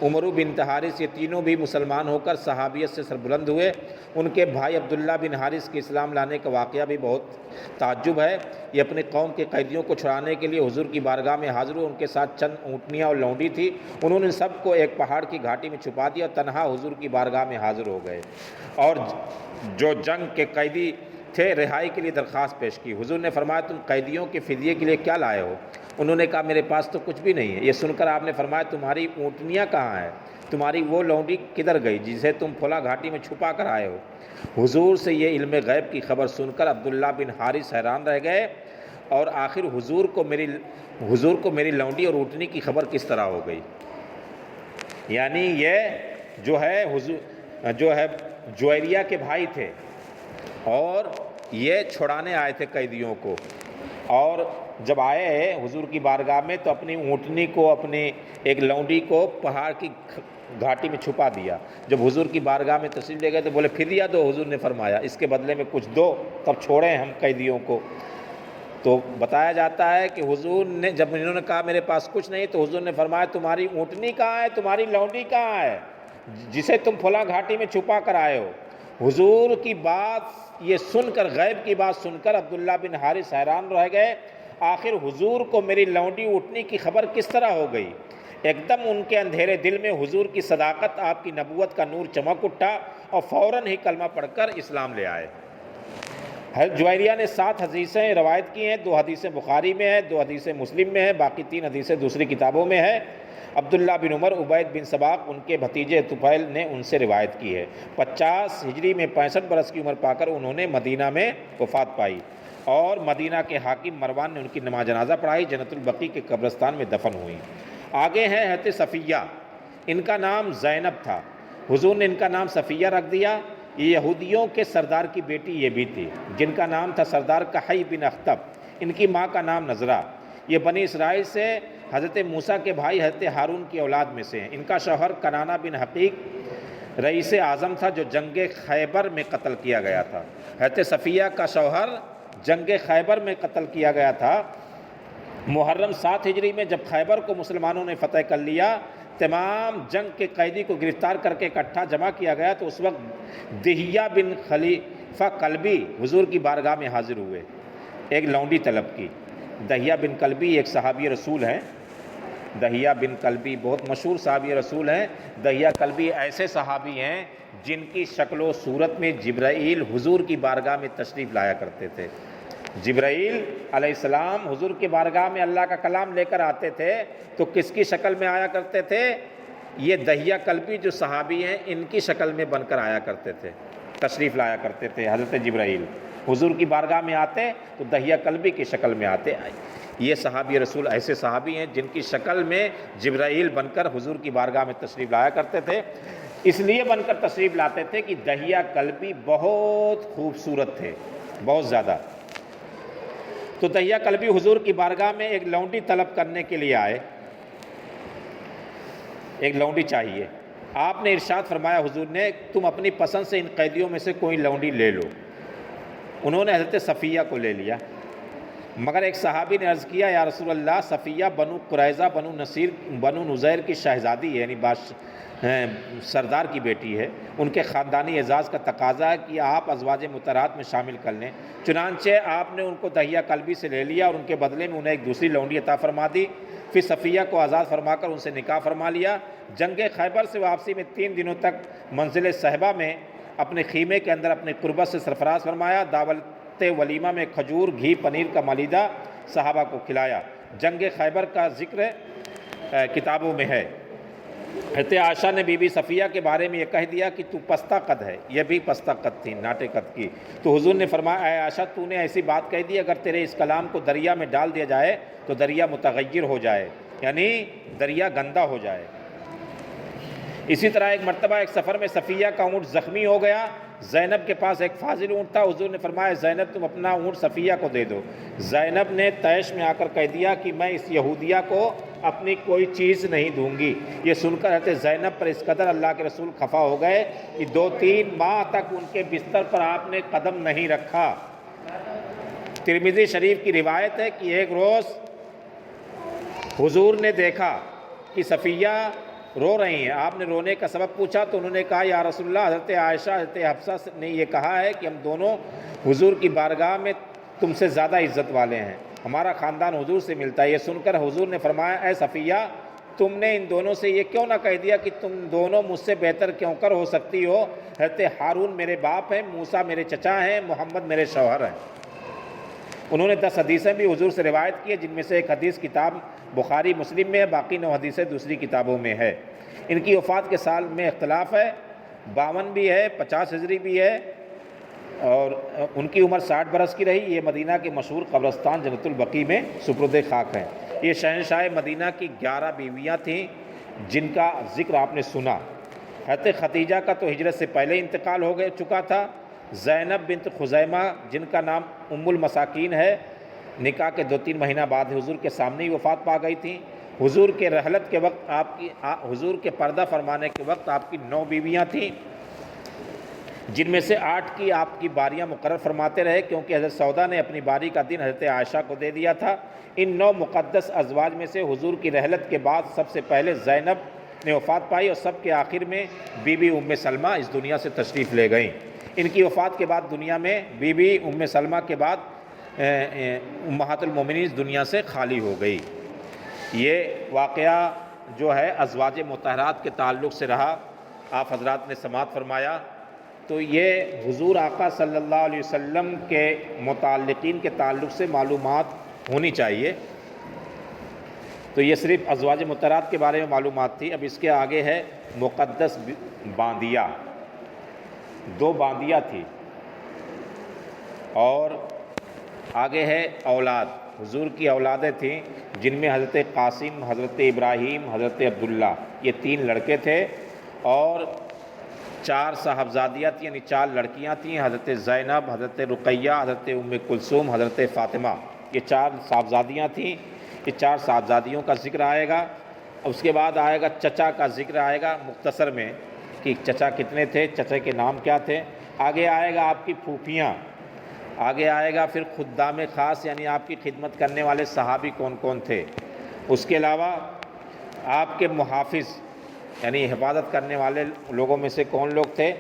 عمرو بنت حارث، یہ تینوں بھی مسلمان ہو کر صحابیت سے سربلند ہوئے۔ ان کے بھائی عبداللہ بن حارث کے اسلام لانے کا واقعہ بھی بہت تعجب ہے۔ یہ اپنی قوم کے قیدیوں کو چھڑانے کے لیے حضور کی بارگاہ میں حاضر ہوئے۔ ان کے ساتھ چند اونٹنیاں اور لونڈی تھی۔ انہوں نے سب کو ایک پہاڑ کی گھاٹی میں چھپا دیا اور تنہا حضور کی بارگاہ میں حاضر ہو گئے، اور جو جنگ کے قیدی تھے رہائی کے لیے درخواست پیش کی۔ حضور نے فرمایا تم قیدیوں کے فدیے کے لیے کیا لائے ہو؟ انہوں نے کہا میرے پاس تو کچھ بھی نہیں ہے۔ یہ سن کر آپ نے فرمایا تمہاری اونٹنیاں کہاں ہیں؟ تمہاری وہ لونڈی کدھر گئی جسے تم فلاں گھاٹی میں چھپا کر آئے ہو؟ حضور سے یہ علم غیب کی خبر سن کر عبداللہ بن حارث حیران رہ گئے، اور آخر حضور کو میری لونڈی اور اونٹنی کی خبر کس طرح ہو گئی؟ یعنی یہ جو ہے جویریہ کے بھائی تھے، اور یہ چھڑانے آئے تھے قیدیوں کو، اور جب آئے حضور کی بارگاہ میں تو اپنی اونٹنی کو، اپنی ایک لونڈی کو پہاڑ کی گھاٹی میں چھپا دیا۔ جب حضور کی بارگاہ میں تشریف لے گئے تو بولے فدیہ دو۔ حضور نے فرمایا اس کے بدلے میں کچھ دو، تب چھوڑیں ہم قیدیوں کو۔ تو بتایا جاتا ہے کہ حضور نے جب انہوں نے کہا میرے پاس کچھ نہیں، تو حضور نے فرمایا تمہاری اونٹنی کہاں ہے؟ تمہاری لونڈی کہاں ہے جسے تم فلاں گھاٹی میں چھپا کر آئے ہو؟ حضور کی بات یہ سن کر، غیب کی بات سن کر عبداللہ بن حارث حیران رہ گئے، آخر حضور کو میری لونڈی اونٹنی کی خبر کس طرح ہو گئی؟ ایک دم ان کے اندھیرے دل میں حضور کی صداقت، آپ کی نبوت کا نور چمک اٹھا، اور فوراً ہی کلمہ پڑھ کر اسلام لے آئے۔ حضرت جویریہ نے 7 حدیثیں روایت کی ہیں، 2 حدیثیں بخاری میں ہیں، 2 حدیثیں مسلم میں ہیں، باقی 3 حدیثیں دوسری کتابوں میں ہیں۔ عبداللہ بن عمر، عبید بن سباق، ان کے بھتیجے طفیل نے ان سے روایت کی ہے۔ 50 ہجری میں 65 برس کی عمر پا کر انہوں نے مدینہ میں وفات پائی، اور مدینہ کے حاکم مروان نے ان کی نماز جنازہ پڑھائی، جنت البقیع کے قبرستان میں دفن ہوئی۔ آگے ہیں حضرت صفیہ، ان کا نام زینب تھا، حضور نے ان کا نام صفیہ رکھ دیا۔ یہ یہودیوں کے سردار کی بیٹی یہ بھی تھی، جن کا نام تھا سردار کحی بن اخطب، ان کی ماں کا نام نذرہ۔ یہ بنی اسرائیل سے حضرت موسیٰ کے بھائی حضرت ہارون کی اولاد میں سے ہیں۔ ان کا شوہر کنانہ بن حقیق رئیس اعظم تھا، جو جنگ خیبر میں قتل کیا گیا تھا۔ حضرت صفیہ کا شوہر جنگ خیبر میں قتل کیا گیا تھا۔ محرم 7 ہجری میں جب خیبر کو مسلمانوں نے فتح کر لیا، تمام جنگ کے قیدی کو گرفتار کر کے اکٹھا جمع کیا گیا، تو اس وقت دہیہ بن خلیفہ کلبی حضور کی بارگاہ میں حاضر ہوئے، ایک لونڈی طلب کی۔ دہیہ بن کلبی ایک صحابی رسول ہیں، دہیہ بن کلبی بہت مشہور صحابی رسول ہیں۔ دہیہ کلبی ایسے صحابی ہیں جن کی شکل و صورت میں جبرائیل حضور کی بارگاہ میں تشریف لایا کرتے تھے۔ جبرائیل علیہ السلام حضور کی بارگاہ میں اللہ کا کلام لے کر آتے تھے تو کس کی شکل میں آیا کرتے تھے؟ یہ دہیہ کلبی جو صحابی ہیں ان کی شکل میں بن کر آیا کرتے تھے، تشریف لایا کرتے تھے۔ حضرت جبرائیل حضور کی بارگاہ میں آتے تو دہیہ کلبی کی شکل میں آتے۔ یہ صحابی رسول ایسے صحابی ہیں جن کی شکل میں جبرائیل بن کر حضور کی بارگاہ میں تشریف لایا کرتے تھے۔ اس لیے بن کر تشریف لاتے تھے کہ دہیہ کلبی بہت خوبصورت تھے، بہت زیادہ۔ تو دہیہ کلبی حضور کی بارگاہ میں ایک لونڈی طلب کرنے کے لیے آئے، ایک لونڈی چاہیے۔ آپ نے ارشاد فرمایا، حضور نے، تم اپنی پسند سے ان قیدیوں میں سے کوئی لونڈی لے لو۔ انہوں نے حضرت صفیہ کو لے لیا، مگر ایک صحابی نے عرض کیا، یا رسول اللہ، صفیہ بنو قریظہ بنو نذیر کی شہزادی ہے، یعنی سردار کی بیٹی ہے، ان کے خاندانی اعزاز کا تقاضا ہے کہ آپ ازواج مطہرات میں شامل کر لیں۔ چنانچہ آپ نے ان کو دہیہ کلبی سے لے لیا اور ان کے بدلے میں انہیں ایک دوسری لونڈی عطا فرما دی۔ پھر صفیہ کو آزاد فرما کر ان سے نکاح فرما لیا۔ جنگ خیبر سے واپسی میں 3 دنوں تک منزل صحبہ میں اپنے خیمے کے اندر اپنی قربت سے سرفراز فرمایا۔ دعوت ولیمہ میں کھجور، گھی، پنیر کا ملیدہ صحابہ کو کھلایا۔ جنگ خیبر کا ذکر کتابوں میں ہے۔ حضرت عائشہ نے بی بی صفیہ کے بارے میں یہ کہہ دیا کہ تو پستہ قد ہے، یہ بھی پستہ قد تھی، ناٹے قد کی۔ تو حضور نے فرمایا، اے عائشہ، تو نے ایسی بات کہہ دی، اگر تیرے اس کلام کو دریا میں ڈال دیا جائے تو دریا متغیر ہو جائے، یعنی دریا گندا ہو جائے۔ اسی طرح ایک مرتبہ ایک سفر میں صفیہ کا اونٹ زخمی ہو گیا۔ زینب کے پاس ایک فاضل اونٹ تھا۔ حضور نے فرمایا، زینب، تم اپنا اونٹ صفیہ کو دے دو۔ زینب نے طیش میں آ کر کہہ دیا کہ میں اس یہودیہ کو اپنی کوئی چیز نہیں دوں گی۔ یہ سن کر حضرت زینب پر اس قدر اللہ کے رسول خفا ہو گئے کہ 2-3 ماہ تک ان کے بستر پر آپ نے قدم نہیں رکھا۔ ترمذی شریف کی روایت ہے کہ ایک روز حضور نے دیکھا کہ صفیہ رو رہی ہیں۔ آپ نے رونے کا سبب پوچھا تو انہوں نے کہا یا رسول اللہ، حضرت عائشہ حضرت حفصہ نے یہ کہا ہے کہ ہم دونوں حضور کی بارگاہ میں تم سے زیادہ عزت والے ہیں، ہمارا خاندان حضور سے ملتا ہے۔ یہ سن کر حضور نے فرمایا اے صفیہ، تم نے ان دونوں سے یہ کیوں نہ کہہ دیا کہ تم دونوں مجھ سے بہتر کیوں کر ہو سکتی ہو؟ حضرت ہارون میرے باپ ہیں، موسیٰ میرے چچا ہیں، محمد میرے شوہر ہیں۔ انہوں نے 10 حدیثیں بھی حضور سے روایت کی ہے، جن میں سے ایک حدیث کتاب بخاری مسلم میں ہے، باقی 9 حدیثیں دوسری کتابوں میں ہے۔ ان کی وفات کے سال میں اختلاف ہے، 52 بھی ہے، 50 ہجری بھی ہے، اور ان کی عمر 60 برس کی رہی۔ یہ مدینہ کے مشہور قبرستان جنت البقیع میں سپرد خاک ہیں۔ یہ شہنشاہ مدینہ کی 11 بیویاں تھیں جن کا ذکر آپ نے سنا۔ حضرت ختیجہ کا تو ہجرت سے پہلے انتقال ہو چکا تھا۔ زینب بنت خزیمہ جن کا نام ام المساکین ہے، نکاح کے 2-3 مہینہ بعد حضور کے سامنے ہی وفات پا گئی تھیں۔ حضور کے رحلت کے وقت حضور کے پردہ فرمانے کے وقت آپ کی 9 بیویاں تھیں، جن میں سے 8 کی آپ کی باریاں مقرر فرماتے رہے، کیونکہ حضرت سودا نے اپنی باری کا دن حضرت عائشہ کو دے دیا تھا۔ ان 9 مقدس ازواج میں سے حضور کی رحلت کے بعد سب سے پہلے زینب نے وفات پائی، اور سب کے آخر میں بی بی ام سلمہ اس دنیا سے تشریف لے گئیں۔ ان کی وفات کے بعد دنیا میں بی بی ام سلمہ کے بعد امہات المومنین اس دنیا سے خالی ہو گئی۔ یہ واقعہ جو ہے ازواج مطہرات کے تعلق سے رہا، آپ حضرات نے سماعت فرمایا۔ تو یہ حضور آقا صلی اللہ علیہ وسلم کے متعلقین کے تعلق سے معلومات ہونی چاہیے۔ تو یہ صرف ازواج مطہرات کے بارے میں معلومات تھی۔ اب اس کے آگے ہے مقدس باندیا۔ 2 باندیاں تھی، اور آگے ہے اولاد۔ حضور کی اولادیں تھیں جن میں حضرت قاسم، حضرت ابراہیم، حضرت عبداللہ، یہ 3 لڑکے تھے، اور 4 صاحبزادیاں تھیں، یعنی 4 لڑکیاں تھیں، حضرت زینب، حضرت رقیہ، حضرت ام کلثوم، حضرت فاطمہ، یہ 4 صاحبزادیاں تھیں۔ یہ 4 صاحبزادیوں کا ذکر آئے گا۔ اس کے بعد آئے گا چچا کا ذکر آئے گا مختصر میں، کہ چچا کتنے تھے، چچا کے نام کیا تھے۔ آگے آئے گا آپ کی پھوپھیاں، آگے آئے گا پھر خدام خاص، یعنی آپ کی خدمت کرنے والے صحابی کون کون تھے۔ اس کے علاوہ آپ کے محافظ، یعنی حفاظت کرنے والے لوگوں میں سے کون لوگ تھے،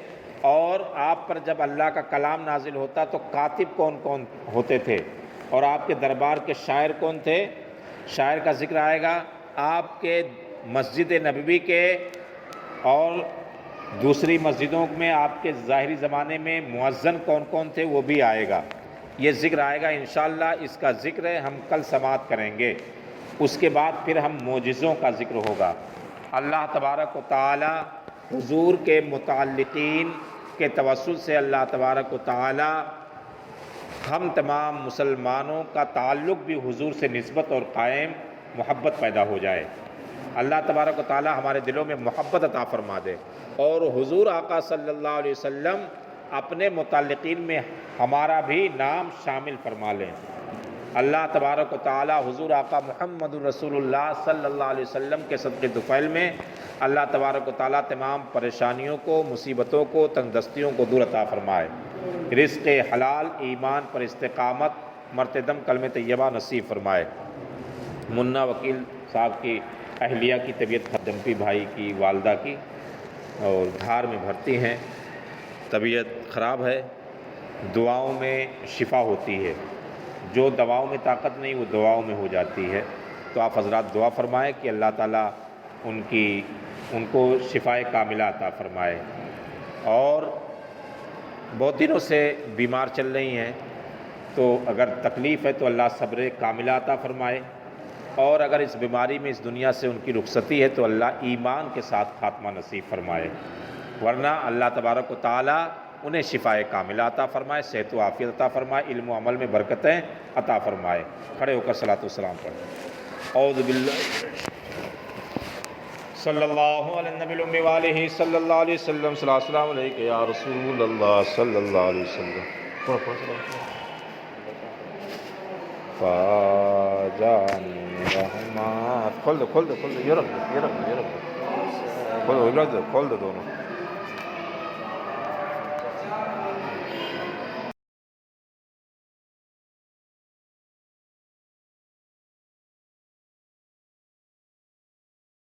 اور آپ پر جب اللہ کا کلام نازل ہوتا تو کاتب کون کون ہوتے تھے، اور آپ کے دربار کے شاعر کون تھے۔ شاعر کا ذکر آئے گا۔ آپ کے مسجد نبوی کے اور دوسری مسجدوں میں آپ کے ظاہری زمانے میں مؤذن کون کون تھے، وہ بھی آئے گا۔ یہ ذکر آئے گا انشاءاللہ۔ اس کا ذکر ہم کل سماعت کریں گے۔ اس کے بعد پھر ہم معجزوں کا ذکر ہوگا۔ اللہ تبارک و تعالی حضور کے متعلقین کے توسل سے اللہ تبارک و تعالی ہم تمام مسلمانوں کا تعلق بھی حضور سے نسبت اور قائم محبت پیدا ہو جائے۔ اللہ تبارک و تعالی ہمارے دلوں میں محبت عطا فرما دے، اور حضور آقا صلی اللہ علیہ وسلم اپنے متعلقین میں ہمارا بھی نام شامل فرما لیں۔ اللہ تبارک و تعالی حضور آقا محمد رسول اللہ صلی اللہ علیہ وسلم کے صدقے طفیل میں اللہ تبارک و تعالی تمام پریشانیوں کو، مصیبتوں کو، تنگ دستیوں کو دور عطا فرمائے۔ رزق حلال، ایمان پر استقامت، مرتدم کلمہ طیبہ نصیب فرمائے۔ منا وکیل صاحب کی اہلیہ کی طبیعت خدمتی بھائی کی والدہ کی، اور دھار میں بھرتی ہیں، طبیعت خراب ہے، دعاؤں میں شفا ہوتی ہے۔ جو دواؤں میں طاقت نہیں وہ دعاؤں میں ہو جاتی ہے۔ تو آپ حضرات دعا فرمائیں کہ اللہ تعالیٰ ان کو شفائے کاملہ عطا فرمائے۔ اور بہت دنوں سے بیمار چل رہی ہیں، تو اگر تکلیف ہے تو اللہ صبر کاملہ عطا فرمائے، اور اگر اس بیماری میں اس دنیا سے ان کی رخصتی ہے تو اللہ ایمان کے ساتھ خاتمہ نصیب فرمائے، ورنہ اللہ تبارک و تعالی انہیں شفائے کاملہ عطا فرمائے، صحت و عافیت عطا فرمائے، علم و عمل میں برکتیں عطا فرمائے۔ کھڑے ہو کر صلاۃ و سلام پڑھیں۔ اعوذ باللہ صلی اللہ علیہ النبی الامی والہ صلی اللہ علیہ وسلم، صلی اللہ السلام علیکہ یا رسول اللہ صلی اللہ علیہ وسلم۔ فاتحہ۔ جان رحمت. کھول دو کھول دو کھول دو، یہ رکھ دو یہ رکھ دو یہ رکھ دو، کھول دو دونوں.